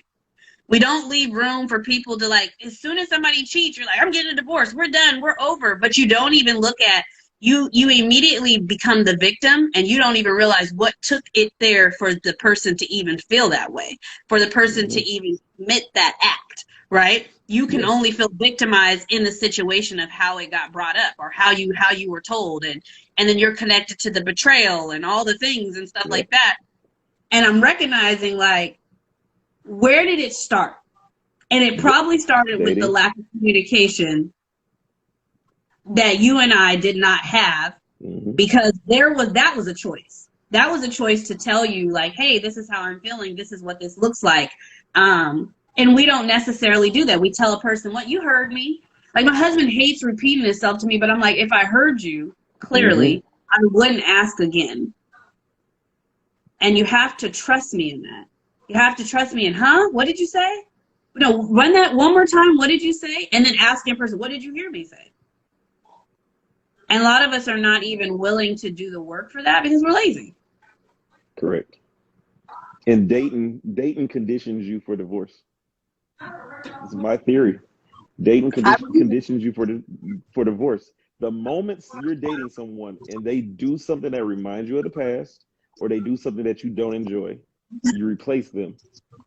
[SPEAKER 1] We don't leave room for people to, like, as soon as somebody cheats, you're like, I'm getting a divorce. We're done. We're over. But you don't even look at, you immediately become the victim, and you don't even realize what took it there for the person to even feel that way, for the person to
[SPEAKER 2] Mm-hmm.
[SPEAKER 1] even commit that act, right? You can
[SPEAKER 2] Yes.
[SPEAKER 1] only feel victimized in the situation of how it got brought up or how you were told, and then you're connected to the betrayal and all the things and stuff
[SPEAKER 2] Yep.
[SPEAKER 1] like that. And I'm recognizing, like, where did it start? And it probably started with the
[SPEAKER 2] Dating.
[SPEAKER 1] lack of communication that you and I did not have,
[SPEAKER 2] Mm-hmm.
[SPEAKER 1] because that was a choice. That was a choice to tell you, like, hey, this is how I'm feeling. This is what this looks like. And we don't necessarily do that. We tell a person, what, you heard me. Like, my husband hates repeating himself to me, but I'm like, if I heard you
[SPEAKER 2] Mm-hmm.
[SPEAKER 1] clearly, I wouldn't ask again. And you have to trust me in that. You have to trust me in, huh? What did you say? No, run that one more time. What did you say? And then ask in person, what did you hear me say? And a lot of us are not even willing to do the work for that because we're lazy.
[SPEAKER 2] Correct. And dating conditions you for divorce. This is my theory. Dating
[SPEAKER 1] I believe it.
[SPEAKER 2] conditions you for divorce. The moments you're dating someone and they do something that reminds you of the past, or they do something that you don't enjoy, you replace them.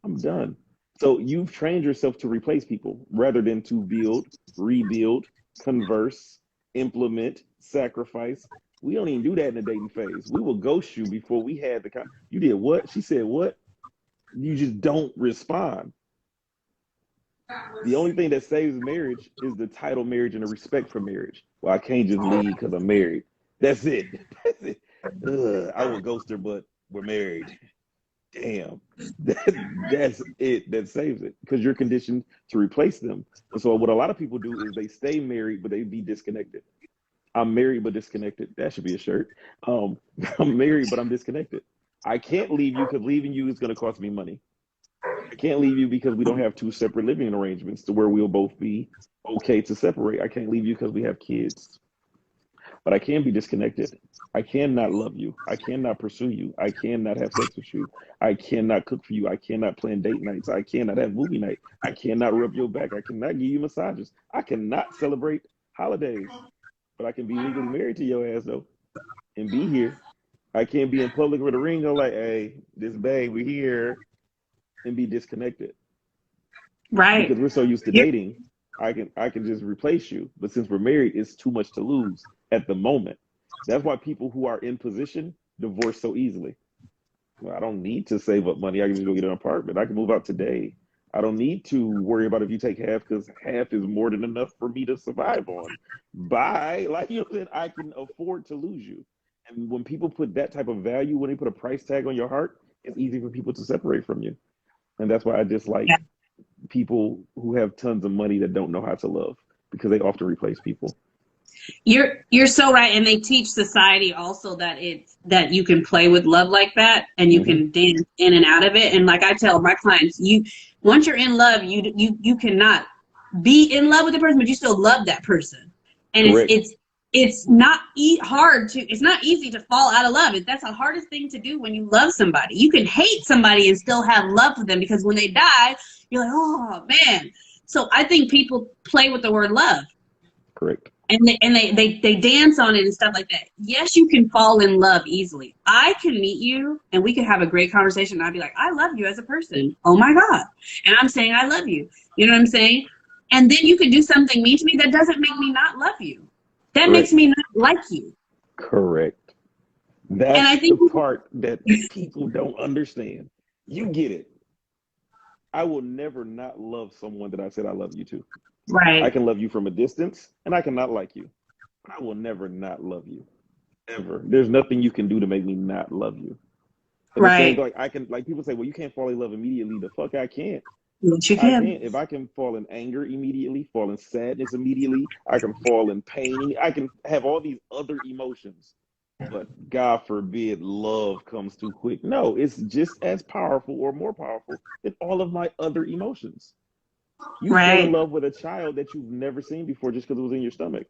[SPEAKER 2] I'm done. So you've trained yourself to replace people rather than to build, rebuild, converse, implement, sacrifice. We don't even do that in the dating phase. We will ghost you before we had you did what? She said what? You just don't respond. The only thing that saves marriage is the title marriage and the respect for marriage. Well, I can't just leave because I'm married. That's it. That's it. Ugh, I would ghost her, but we're married. Damn. That's it that saves it, because you're conditioned to replace them. And so what a lot of people do is they stay married, but they be disconnected. I'm married but disconnected. That should be a shirt. I'm married but I'm disconnected. I can't leave you because leaving you is going to cost me money. I can't leave you because we don't have two separate living arrangements to where we'll both be okay to separate. I can't leave you because we have kids. But I can be disconnected. I cannot love you. I cannot pursue you. I cannot have sex with you. I cannot cook for you. I cannot plan date nights. I cannot have movie night. I cannot rub your back. I cannot give you massages. I cannot celebrate holidays. But I can be legally married to your ass though and be here. I can't be in public with a ring on like, hey, this babe, we here, and be disconnected.
[SPEAKER 1] Right.
[SPEAKER 2] Because we're so used to dating, I can just replace you. But since we're married, it's too much to lose at the moment. That's why people who are in position divorce so easily. Well, I don't need to save up money. I can just go get an apartment. I can move out today. I don't need to worry about if you take half because half is more than enough for me to survive on. Bye. Like you said, I can afford to lose you. And when people put that type of value, when they put a price tag on your heart, it's easy for people to separate from you. And that's why I dislike people who have tons of money that don't know how to love because they often replace people.
[SPEAKER 1] You're so right, and they teach society also that you can play with love like that, and you can dance in and out of it. And like I tell my clients, once you're in love, you cannot be in love with the person, but you still love that person. And
[SPEAKER 2] Correct.
[SPEAKER 1] it's not it's not easy to fall out of love. That's the hardest thing to do when you love somebody. You can hate somebody and still have love for them because when they die, you're like, oh man. So I think people play with the word love.
[SPEAKER 2] Correct.
[SPEAKER 1] And they dance on it and stuff like that. Yes, you can fall in love easily. I can meet you and we can have a great conversation and I'd be like, I love you as a person. Oh my God. And I'm saying I love you. You know what I'm saying? And then you can do something mean to me that doesn't make me not love you. That
[SPEAKER 2] Correct.
[SPEAKER 1] makes me not like you.
[SPEAKER 2] Correct. That's
[SPEAKER 1] and I think
[SPEAKER 2] the part that people don't understand. You get it. I will never not love someone that I said I love you to.
[SPEAKER 1] Right.
[SPEAKER 2] I can love you from a distance and I cannot like you. But I will never not love you. Ever. There's nothing you can do to make me not love you. And
[SPEAKER 1] right.
[SPEAKER 2] Like people say, well, you can't fall in love immediately. The fuck I can't.
[SPEAKER 1] Yes, you can.
[SPEAKER 2] I can't. If I can fall in anger immediately, fall in sadness immediately, I can fall in pain. I can have all these other emotions. But God forbid love comes too quick. No, it's just as powerful or more powerful than all of my other emotions. You
[SPEAKER 1] right.
[SPEAKER 2] fell in love with a child that you've never seen before just because it was in your stomach.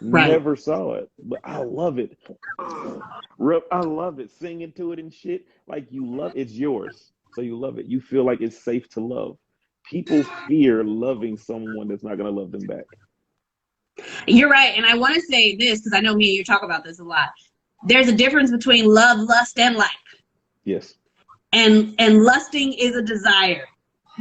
[SPEAKER 1] Right.
[SPEAKER 2] Never saw it, but I love it. I love it. Singing to it and shit. Like you love it's yours. So you love it. You feel like it's safe to love. People fear loving someone that's not going to love them back.
[SPEAKER 1] You're right. And I want to say this because I know me and you talk about this a lot. There's a difference between love, lust, and like.
[SPEAKER 2] Yes.
[SPEAKER 1] And lusting is a desire.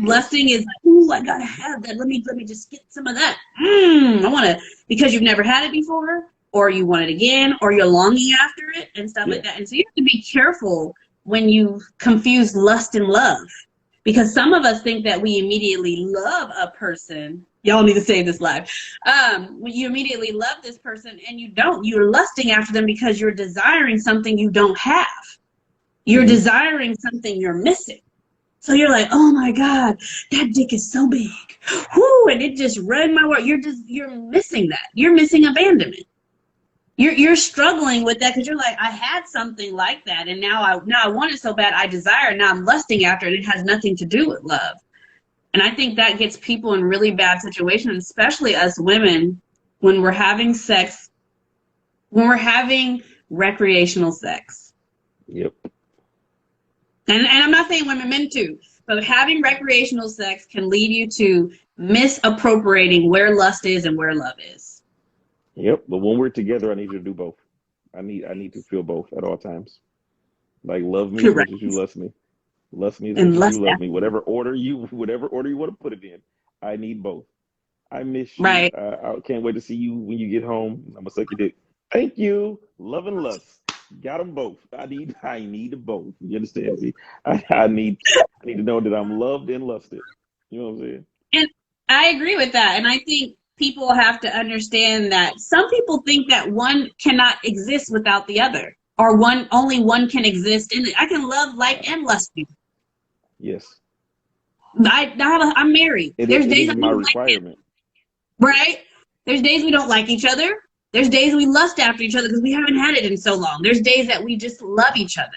[SPEAKER 1] Lusting is like, ooh, I gotta have that. Let me just get some of that. I want to, because you've never had it before, or you want it again, or you're longing after it and stuff like that. And so you have to be careful when you confuse lust and love, because some of us think that we immediately love a person. Y'all need to save this live. When you immediately love this person and you don't, you're lusting after them because you're desiring something you don't have. You're desiring something you're missing. So you're like, oh my God, that dick is so big. Whoo, and it just ruined my world. You're missing that. You're missing abandonment. You're struggling with that because you're like, I had something like that, and now I want it so bad, I desire it, now I'm lusting after it, and it has nothing to do with love. And I think that gets people in really bad situations, especially us women, when we're having sex, when we're having recreational sex.
[SPEAKER 2] Yep.
[SPEAKER 1] And I'm not saying women, men too, but having recreational sex can lead you to misappropriating where lust is and where love is.
[SPEAKER 2] Yep. But when we're together, I need you to do both. I need to feel both at all times. Like love me as much as you lust me. Lust me as much as you love me. Whatever order you want to put it in. I need both. I miss you.
[SPEAKER 1] Right.
[SPEAKER 2] I can't wait to see you when you get home. I'm gonna suck your dick. Thank you. Love and lust. Got them both. I need both. You understand me? I need to know that I'm loved and lusted. You know what I'm saying?
[SPEAKER 1] And I agree with that. And I think people have to understand that some people think that one cannot exist without the other, or only one can exist in it. I can love, like, and lust you.
[SPEAKER 2] Yes.
[SPEAKER 1] I'm married. There's days
[SPEAKER 2] is my requirement.
[SPEAKER 1] Right? There's days we don't like each other. There's days we lust after each other because we haven't had it in so long. There's days that we just love each other.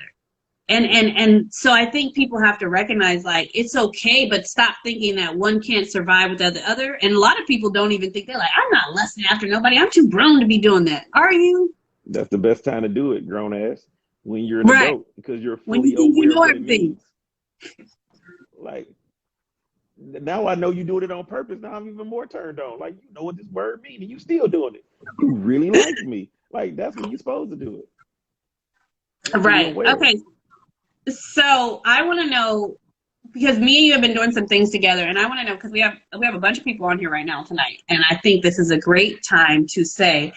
[SPEAKER 1] And so I think people have to recognize, like, it's okay, but stop thinking that one can't survive without the other. And a lot of people don't even think, they're like, I'm not lusting after nobody. I'm too grown to be doing that. Are you?
[SPEAKER 2] That's the best time to do it, grown ass, when you're an
[SPEAKER 1] Right.
[SPEAKER 2] adult, because you're
[SPEAKER 1] When you
[SPEAKER 2] fully
[SPEAKER 1] think you
[SPEAKER 2] aware of
[SPEAKER 1] know
[SPEAKER 2] what it
[SPEAKER 1] everything.
[SPEAKER 2] means. Like, now I know you doing it on purpose. Now I'm even more turned on. Like, you know what this word means, and you still doing it. You really like me. Like, that's when you're supposed to do it. You're fully
[SPEAKER 1] Right.
[SPEAKER 2] aware.
[SPEAKER 1] Okay. So I want to know, because me and you have been doing some things together, and I want to know, because we have a bunch of people on here right now tonight, and I think this is a great time to say,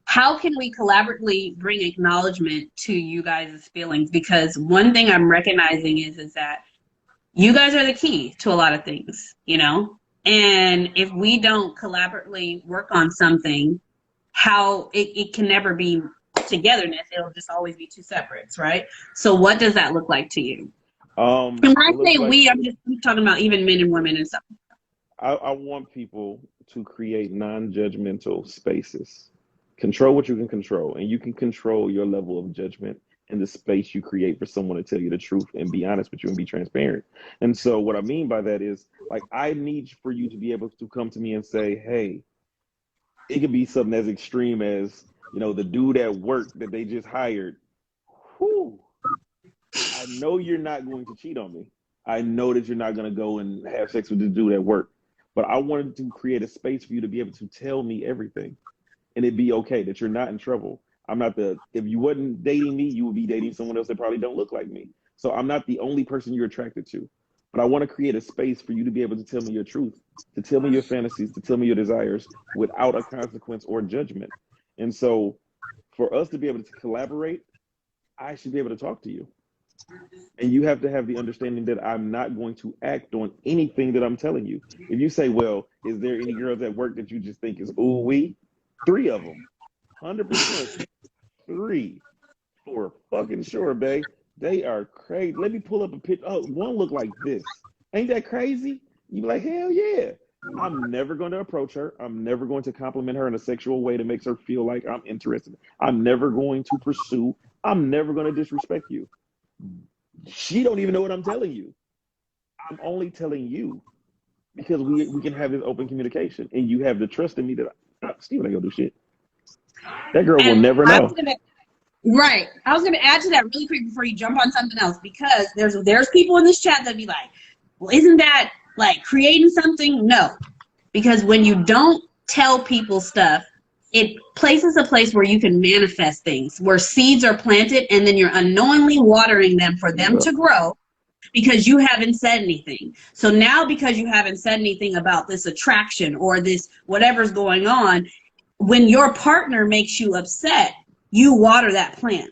[SPEAKER 1] how can we collaboratively bring acknowledgement to you guys' feelings? Because one thing I'm recognizing is that you guys are the key to a lot of things, you know? And if we don't collaboratively work on something, how it can never be togetherness. It'll just always be two separates, right? So what does that look like to you? And when I
[SPEAKER 2] It looks
[SPEAKER 1] say
[SPEAKER 2] like
[SPEAKER 1] we, I'm talking about even men and women and stuff.
[SPEAKER 2] I want people to create non-judgmental spaces. Control what you can control, and you can control your level of judgment in the space you create for someone to tell you the truth and be honest with you and be transparent. And so, what I mean by that is, like, I need for you to be able to come to me and say, "Hey," it could be something as extreme as, the dude at work that they just hired. Whew, I know you're not going to cheat on me. I know that you're not going to go and have sex with this dude at work. But I wanted to create a space for you to be able to tell me everything and it'd be okay, that you're not in trouble. If you wasn't dating me, you would be dating someone else that probably don't look like me. So I'm not the only person you're attracted to. But I want to create a space for you to be able to tell me your truth, to tell me your fantasies, to tell me your desires without a consequence or judgment. And so for us to be able to collaborate, I should be able to talk to you. And you have to have the understanding that I'm not going to act on anything that I'm telling you. If you say, well, is there any girls at work that you just think is ooh wee? Three of them, 100%. Three, for fucking sure, babe. They are crazy. Let me pull up a picture. Oh, one look like this. Ain't that crazy? You be like, hell yeah. I'm never going to approach her. I'm never going to compliment her in a sexual way that makes her feel like I'm interested. I'm never going to pursue. I'm never going to disrespect you. She don't even know what I'm telling you. I'm only telling you because we can have this open communication, and you have the trust in me that Steve ain't gonna do shit. That girl will
[SPEAKER 1] And
[SPEAKER 2] never
[SPEAKER 1] I was
[SPEAKER 2] know.
[SPEAKER 1] gonna Right. I was gonna add to that really quick before you jump on something else, because there's people in this chat that be like, well, isn't that like creating something? No. Because when you don't tell people stuff, it places a place where you can manifest things, where seeds are planted and then you're unknowingly watering them for them
[SPEAKER 2] Yep.
[SPEAKER 1] to grow because you haven't said anything. So now, because you haven't said anything about this attraction or this whatever's going on, when your partner makes you upset, you water that plant.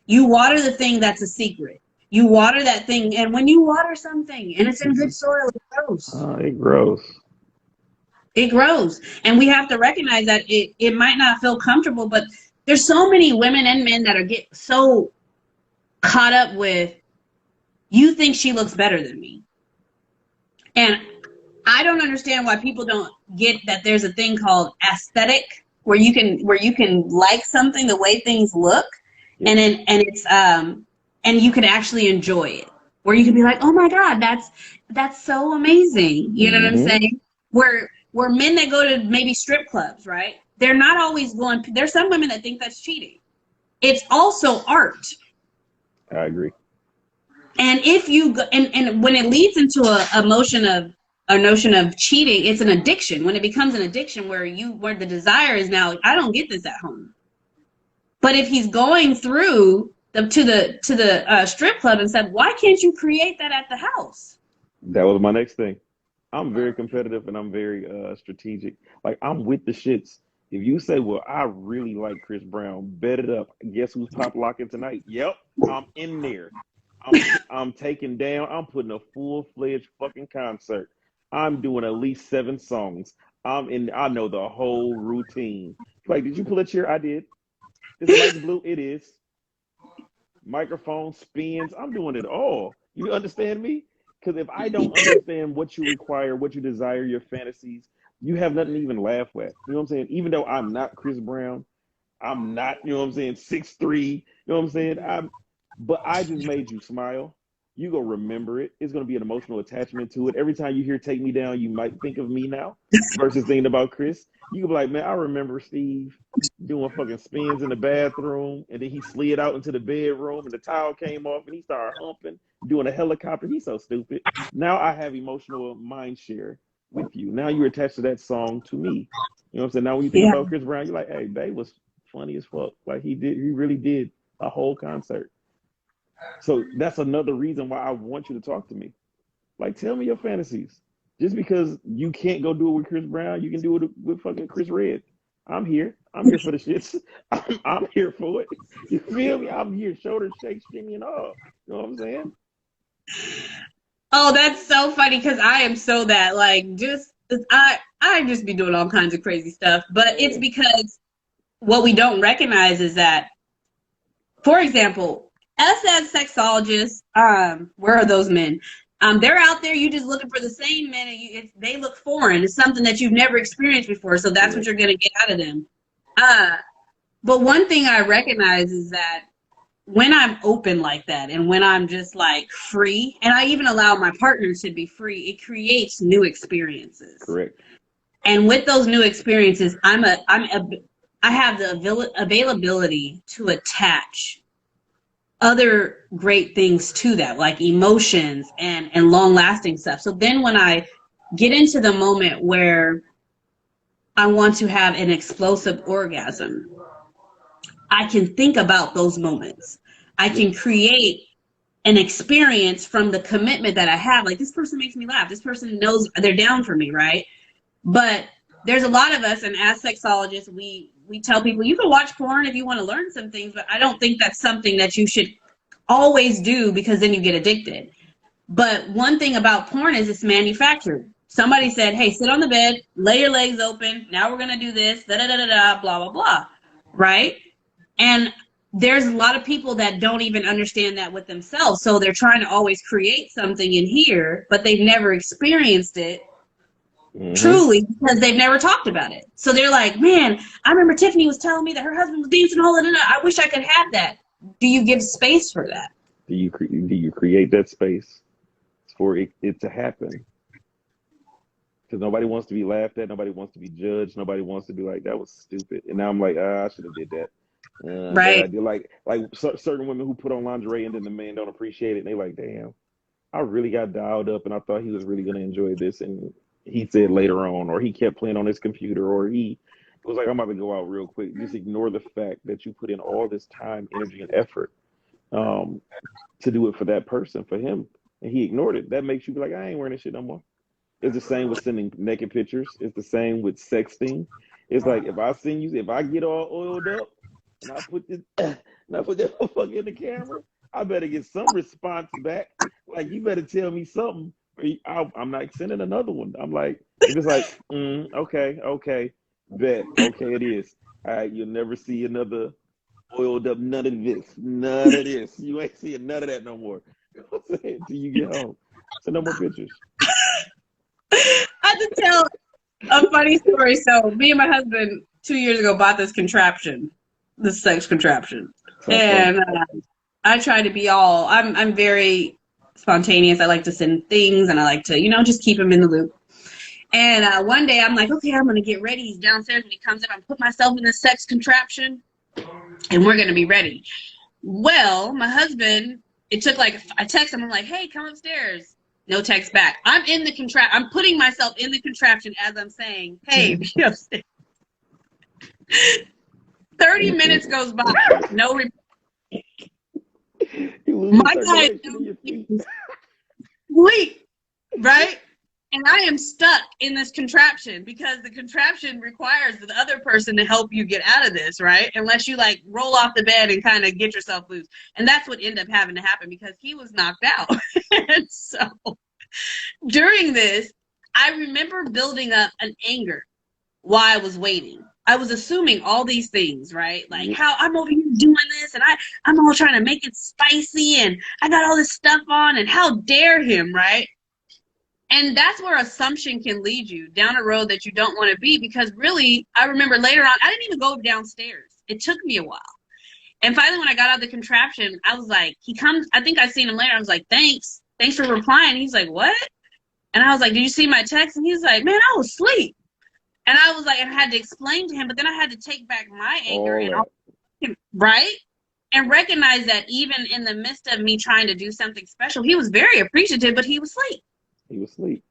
[SPEAKER 1] You water the thing that's a secret. You water that thing, and when you water something and it's in good soil, it grows.
[SPEAKER 2] It grows.
[SPEAKER 1] It grows. And we have to recognize that it might not feel comfortable, but there's so many women and men that are get so caught up with, you think she looks better than me. And I don't understand why people don't get that there's a thing called aesthetic, where you can like something the way things look,
[SPEAKER 2] Yep.
[SPEAKER 1] and you can actually enjoy it. Where you can be like, oh my God, that's so amazing. You know what I'm
[SPEAKER 2] Mm-hmm.
[SPEAKER 1] saying? Where men that go to maybe strip clubs, right? They're not always going. There's some women that think that's cheating. It's also art.
[SPEAKER 2] I agree.
[SPEAKER 1] And if you go, and when it leads into a notion of cheating, it's an addiction. When it becomes an addiction, where the desire is now, I don't get this at home. But if he's going through to the strip club and said, why can't you create that at the house?
[SPEAKER 2] That was my next thing. I'm very competitive and I'm very strategic. Like, I'm with the shits. If you say, well, I really like Chris Brown, bet it up. Guess who's pop locking tonight? Yep, I'm in there. I'm taking down. I'm putting a full fledged fucking concert. I'm doing at least 7 songs. I'm in. I know the whole routine. Like, did you pull a chair? I did. Is the lights blue? It is. Microphone spins. I'm doing it all. You understand me? Because if I don't understand what you require, what you desire, your fantasies, you have nothing to even laugh at. You know what I'm saying? Even though I'm not Chris Brown, I'm not, you know what I'm saying, 6'3", you know what I'm saying? but I just made you smile. You gonna remember it. It's gonna be an emotional attachment to it. Every time you hear "Take Me Down," you might think of me now versus thinking about Chris. You can be like, man, I remember Steve doing fucking spins in the bathroom, and then he slid out into the bedroom, and the towel came off, and he started humping, doing a helicopter. He's so stupid. Now I have emotional mind share with you. Now you're attached to that song to me. You know what I'm saying? Now when you think
[SPEAKER 1] Yeah.
[SPEAKER 2] about Chris Brown, you're like, hey, Bay was funny as fuck. Like he really did a whole concert. So that's another reason why I want you to talk to me. Like, tell me your fantasies. Just because you can't go do it with Chris Brown, you can do it with fucking Chris Red. I'm here. I'm here for the shits. I'm here for it. You feel me? I'm here, shoulder shake, stringy and all. You know what I'm saying?
[SPEAKER 1] Oh, that's so funny because I am so that like just I just be doing all kinds of crazy stuff, but it's
[SPEAKER 2] Yeah.
[SPEAKER 1] because what we don't recognize is that, for example, us as sexologists, where are those men? They're out there. You just looking for the same men, and they look foreign. It's something that you've never experienced before, so that's what
[SPEAKER 2] Correct.
[SPEAKER 1] you're gonna get out of them. Uh, but one thing I recognize is that when I'm open like that, and when I'm just like free, and I even allow my partners to be free, it creates new experiences.
[SPEAKER 2] Correct.
[SPEAKER 1] And with those new experiences, I have the availability to attach other great things to that, like emotions and long lasting stuff. So then when I get into the moment where I want to have an explosive orgasm, I can think about those moments. I
[SPEAKER 2] Yep.
[SPEAKER 1] can create an experience from the commitment that I have. Like, this person makes me laugh. This person knows they're down for me, right? But there's a lot of us, and as sexologists, we tell people you can watch porn if you want to learn some things, but I don't think that's something that you should always do because then you get addicted. But one thing about porn is it's manufactured. Somebody said, hey, sit on the bed, lay your legs open. Now we're going to do this, da da da da da, blah, blah, blah. Right? And there's a lot of people that don't even understand that with themselves. So they're trying to always create something in here, but they've never experienced it
[SPEAKER 2] Mm-hmm.
[SPEAKER 1] truly because they've never talked about it. So they're like, man, I remember Tiffynee was telling me that her husband was dancing all of that. I wish I could have that. Do you give space for that?
[SPEAKER 2] Do you create that space for it to happen? Because nobody wants to be laughed at, nobody wants to be judged, nobody wants to be like that was stupid. And now I'm like, I should have did that. Bad
[SPEAKER 1] Right.
[SPEAKER 2] idea. Like certain women who put on lingerie and then the man don't appreciate it. And they like, damn, I really got dialed up and I thought he was really gonna enjoy this. And he said later on, or he kept playing on his computer, or he was like, I'm about to go out real quick. Just ignore the fact that you put in all this time, energy, and effort um, to do it for that person, for him, and he ignored it. That makes you be like, I ain't wearing this shit no more. It's the same with sending naked pictures. It's the same with sexting. It's like if I get all oiled up and I put this and I put that motherfucker in the camera, I better get some response back. Like you better tell me something. I'm not sending another one. I'm like, if it's like, okay, okay, bet, okay, it is. All right, you'll never see another oiled up none of this, none of this. You ain't seeing none of that no more. You know what I'm saying? Till you get home. So no more pictures.
[SPEAKER 1] I have to tell a funny story. So me and my husband 2 years ago bought this contraption, this sex contraption.
[SPEAKER 2] Sounds fun.
[SPEAKER 1] And I try to be I'm very spontaneous. I like to send things and I like to, just keep him in the loop. And one day I'm like, okay, I'm going to get ready. He's downstairs when he comes in. I'm put myself in this sex contraption and we're going to be ready. Well, my husband, it took like, I text him. I'm like, hey, come upstairs. No text back. I'm putting myself in the contraption as I'm saying, hey, be upstairs. 30 minutes goes by. No reply.
[SPEAKER 2] You lose your
[SPEAKER 1] My guy is
[SPEAKER 2] circulation in your feet.
[SPEAKER 1] sleep, right? And I am stuck in this contraption because the contraption requires the other person to help you get out of this, right? Unless you like roll off the bed and kind of get yourself loose. And that's what ended up having to happen because he was knocked out. And so during this, I remember building up an anger while I was waiting. I was assuming all these things, right? Like
[SPEAKER 2] Yep.
[SPEAKER 1] how I'm over here doing this and I'm all trying to make it spicy and I got all this stuff on and how dare him, right? And that's where assumption can lead you down a road that you don't want to be because really, I remember later on, I didn't even go downstairs. It took me a while. And finally, when I got out of the contraption, I was like, he comes, I think I seen him later. I was like, thanks. Thanks for replying. He's like, what? And I was like, did you see my text? And he's like, man, I was asleep. And I was like, I had to explain to him, but then I had to take back my anger
[SPEAKER 2] All
[SPEAKER 1] and
[SPEAKER 2] that.
[SPEAKER 1] right? And recognize that even in the midst of me trying to do something special, he was very appreciative, but he was asleep.
[SPEAKER 2] He was asleep.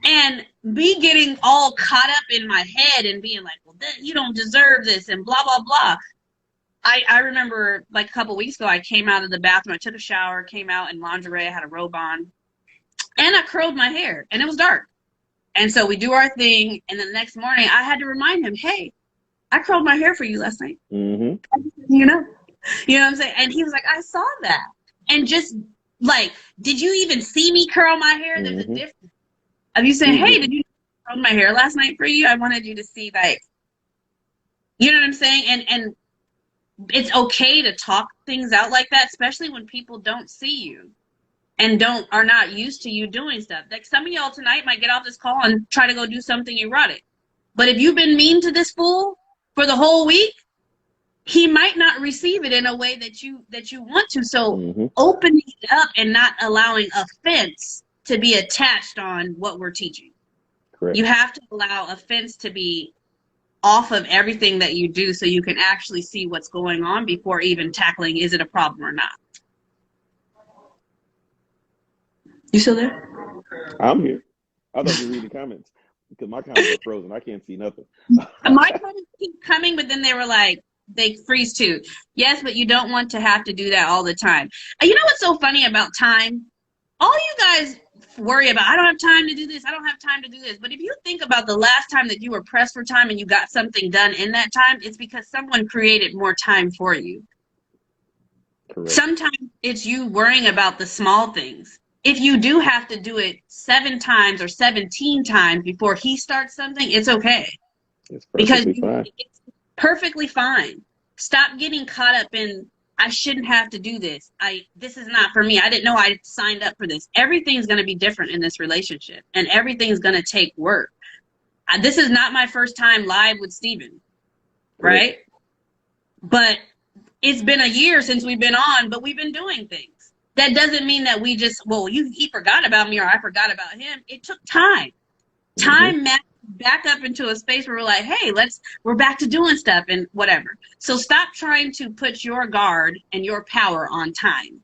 [SPEAKER 1] And me getting all caught up in my head and being like, well, you don't deserve this and blah, blah, blah. I remember like a couple weeks ago, I came out of the bathroom, I took a shower, came out in lingerie, I had a robe on, and I curled my hair, and it was dark. And so we do our thing, and the next morning I had to remind him, hey, I curled my hair for you last night.
[SPEAKER 2] Mm-hmm.
[SPEAKER 1] You know what I'm saying? And he was like, I saw that. And just like, did you even see me curl my hair? There's a difference of you saying, hey, did you curl my hair last night for you? I wanted you to see, like, you know what I'm saying? And it's okay to talk things out like that, especially when people don't see you and are not used to you doing stuff. Like some of y'all tonight might get off this call and try to go do something erotic. But if you've been mean to this fool for the whole week, he might not receive it in a way that you want to. So opening it up and not allowing offense to be attached on what we're teaching.
[SPEAKER 2] Correct.
[SPEAKER 1] You have to allow offense to be off of everything that you do so you can actually see what's going on before even tackling, is it a problem or not? You still there?
[SPEAKER 2] I'm here. I thought you were reading comments because my comments are frozen. I can't see nothing.
[SPEAKER 1] My comments keep coming, but then they were like, they freeze too. Yes, but you don't want to have to do that all the time. You know what's so funny about time? All you guys worry about, I don't have time to do this, I don't have time to do this. But if you think about the last time that you were pressed for time and you got something done in that time, it's because someone created more time for you.
[SPEAKER 2] Correct.
[SPEAKER 1] Sometimes it's you worrying about the small things. If you do have to do it 7 times or 17 times before he starts something, it's okay.
[SPEAKER 2] It's perfectly fine.
[SPEAKER 1] It's perfectly fine. Stop getting caught up in, I shouldn't have to do this. This is not for me. I didn't know I signed up for this. Everything's going to be different in this relationship, and everything's going to take work. This is not my first time live with Steven, right? But it's been a year since we've been on, but we've been doing things. That doesn't mean that we just, he forgot about me or I forgot about him. It took time. Time matched back up into a space where we're like, hey, we're back to doing stuff and whatever. So stop trying to put your guard and your power on time.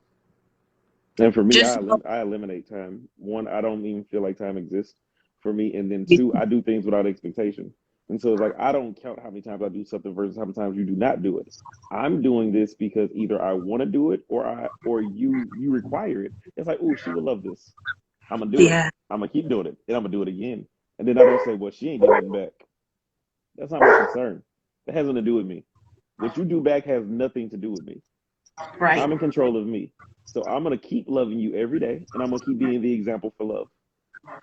[SPEAKER 2] And for me, I eliminate time. 1, I don't even feel like time exists for me. And then 2, I do things without expectation. And so it's like, I don't count how many times I do something versus how many times you do not do it. I'm doing this because either I want to do it or you require it. It's like, oh, she would love this. I'm going to do it. I'm going to keep doing it. And I'm going to do it again. And then I don't say, well, she ain't getting back. That's not my concern. That has nothing to do with me. What you do back has nothing to do with me.
[SPEAKER 1] Right.
[SPEAKER 2] I'm in control of me. So I'm going to keep loving you every day. And I'm going to keep being the example for love.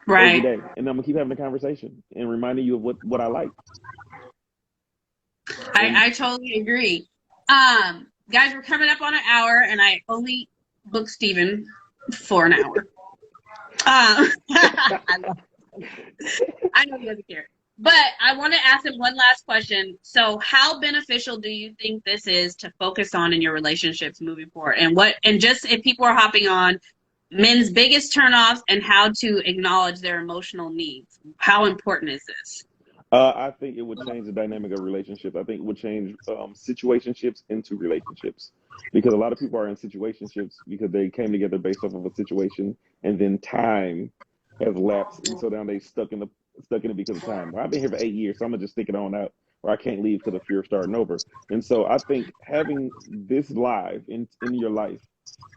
[SPEAKER 1] Right.
[SPEAKER 2] Every day. And I'm going to keep having a conversation and reminding you of what I like.
[SPEAKER 1] I totally agree. Guys, we're coming up on an hour, and I only booked Steven for an hour. I know he doesn't care. But I want to ask him one last question. So how beneficial do you think this is to focus on in your relationships moving forward? And just if people are hopping on, men's biggest turnoffs and how to acknowledge their emotional needs. How important is this?
[SPEAKER 2] I think it would change the dynamic of relationships. I think it would change situationships into relationships, because a lot of people are in situationships because they came together based off of a situation, and then time has lapsed, and so now they stuck in it because of time. Well, I've been here for 8 years, so I'm gonna just stick it on out, or I can't leave because of fear of starting over. And so I think having this live in your life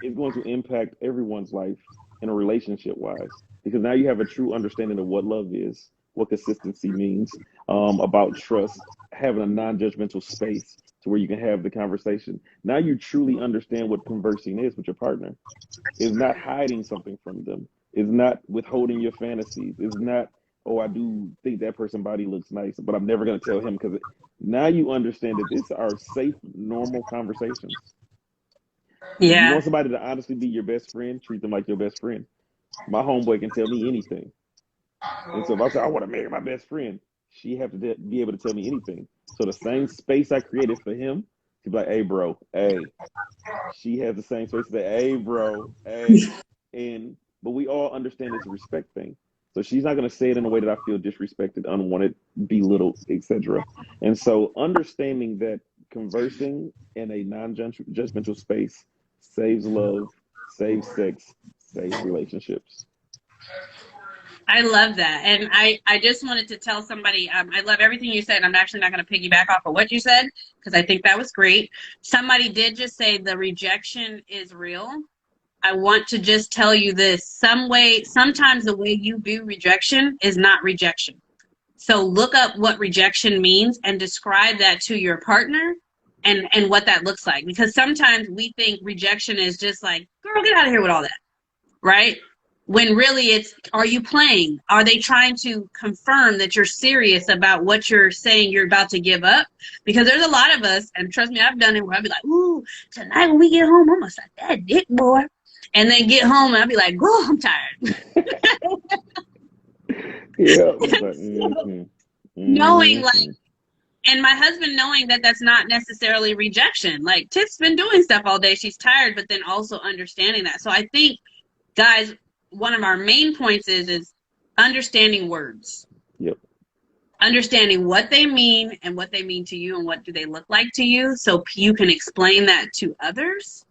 [SPEAKER 2] is going to impact everyone's life in a relationship wise, because now you have a true understanding of what love is, what consistency means, about trust, having a non-judgmental space to where you can have the conversation. Now you truly understand what conversing is with your partner. It's not hiding something from them. It's not withholding your fantasies. It's not, oh, I do think that person's body looks nice, but I'm never going to tell him, because now you understand that these are safe, normal conversations.
[SPEAKER 1] Yeah.
[SPEAKER 2] You want somebody to honestly be your best friend, treat them like your best friend. My homeboy can tell me anything. And so if I say, I want to marry my best friend, she have to be able to tell me anything. So the same space I created for him She'd be like, hey, bro, hey. She has the same space as, hey, bro, hey. But we all understand it's a respect thing. So she's not going to say it in a way that I feel disrespected, unwanted, belittled, etc. And so understanding that conversing in a non-judgmental space saves love, saves sex, saves relationships.
[SPEAKER 1] I love that. And I just wanted to tell somebody, I love everything you said. I'm actually not going to piggyback off of what you said because I think that was great. Somebody did just say the rejection is real. I want to just tell you this. Sometimes the way you view rejection is not rejection. So look up what rejection means and describe that to your partner and what that looks like. Because sometimes we think rejection is just like, girl, get out of here with all that. Right? When really it's, are you playing? Are they trying to confirm that you're serious about what you're saying you're about to give up? Because there's a lot of us, and trust me, I've done it, where I'll be like, ooh, tonight when we get home, I'm going to suck that dick, boy. And then get home and I'll be like, oh, I'm tired.
[SPEAKER 2] Yeah.
[SPEAKER 1] Knowing like, and my husband knowing that that's not necessarily rejection. Like Tiff's been doing stuff all day. She's tired, but then also understanding that. So I think, guys, one of our main points is understanding words.
[SPEAKER 2] Yep.
[SPEAKER 1] Understanding what they mean and what they mean to you and what do they look like to you so you can explain that to others.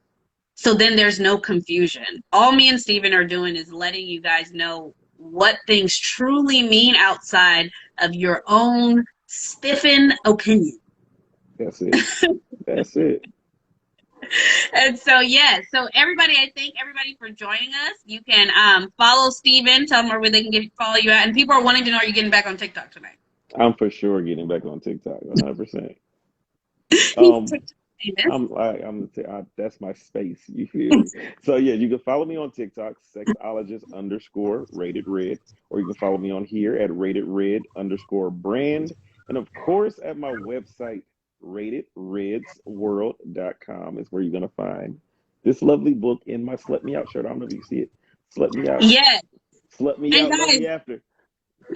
[SPEAKER 1] So then there's no confusion. All me and Steven are doing is letting you guys know what things truly mean outside of your own stiffened opinion.
[SPEAKER 2] That's it. That's it.
[SPEAKER 1] And so, yeah. So everybody, I thank everybody for joining us. You can follow Steven. Tell them where they can follow you at. And people are wanting to know, are you getting back on TikTok tonight?
[SPEAKER 2] I'm for sure getting back on TikTok, 100%. That's my space. You feel me? So yeah, you can follow me on TikTok, Sexologist_rated red, or you can follow me on here at ratedred_brand, and of course at my website, ratedredsworld.com is where you're gonna find this lovely book in my Slut Me Out shirt. I don't know if you see it. Slut Me Out.
[SPEAKER 1] Yeah.
[SPEAKER 2] Slut Me Out. Love Me After.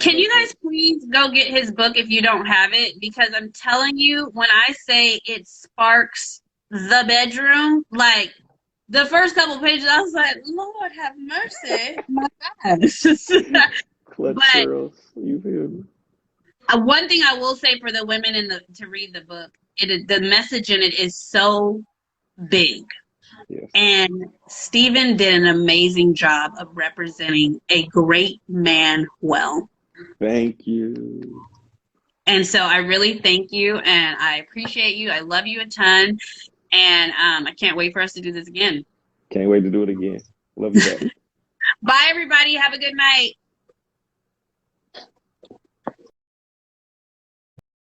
[SPEAKER 1] Can you guys please go get his book if you don't have it? Because I'm telling you, when I say it sparks the bedroom, like the first couple pages, I was like, Lord have mercy. My gosh.
[SPEAKER 2] Clutch girls, you feel me?
[SPEAKER 1] One thing I will say for the women to read the book, the message in it is so big.
[SPEAKER 2] Yes.
[SPEAKER 1] And Steven did an amazing job of representing a great man well.
[SPEAKER 2] Thank you.
[SPEAKER 1] And so I really thank you, and I appreciate you. I love you a ton, and I can't wait for us to do this again.
[SPEAKER 2] Can't wait to do it again. Love you back.
[SPEAKER 1] Bye, everybody. Have a good night.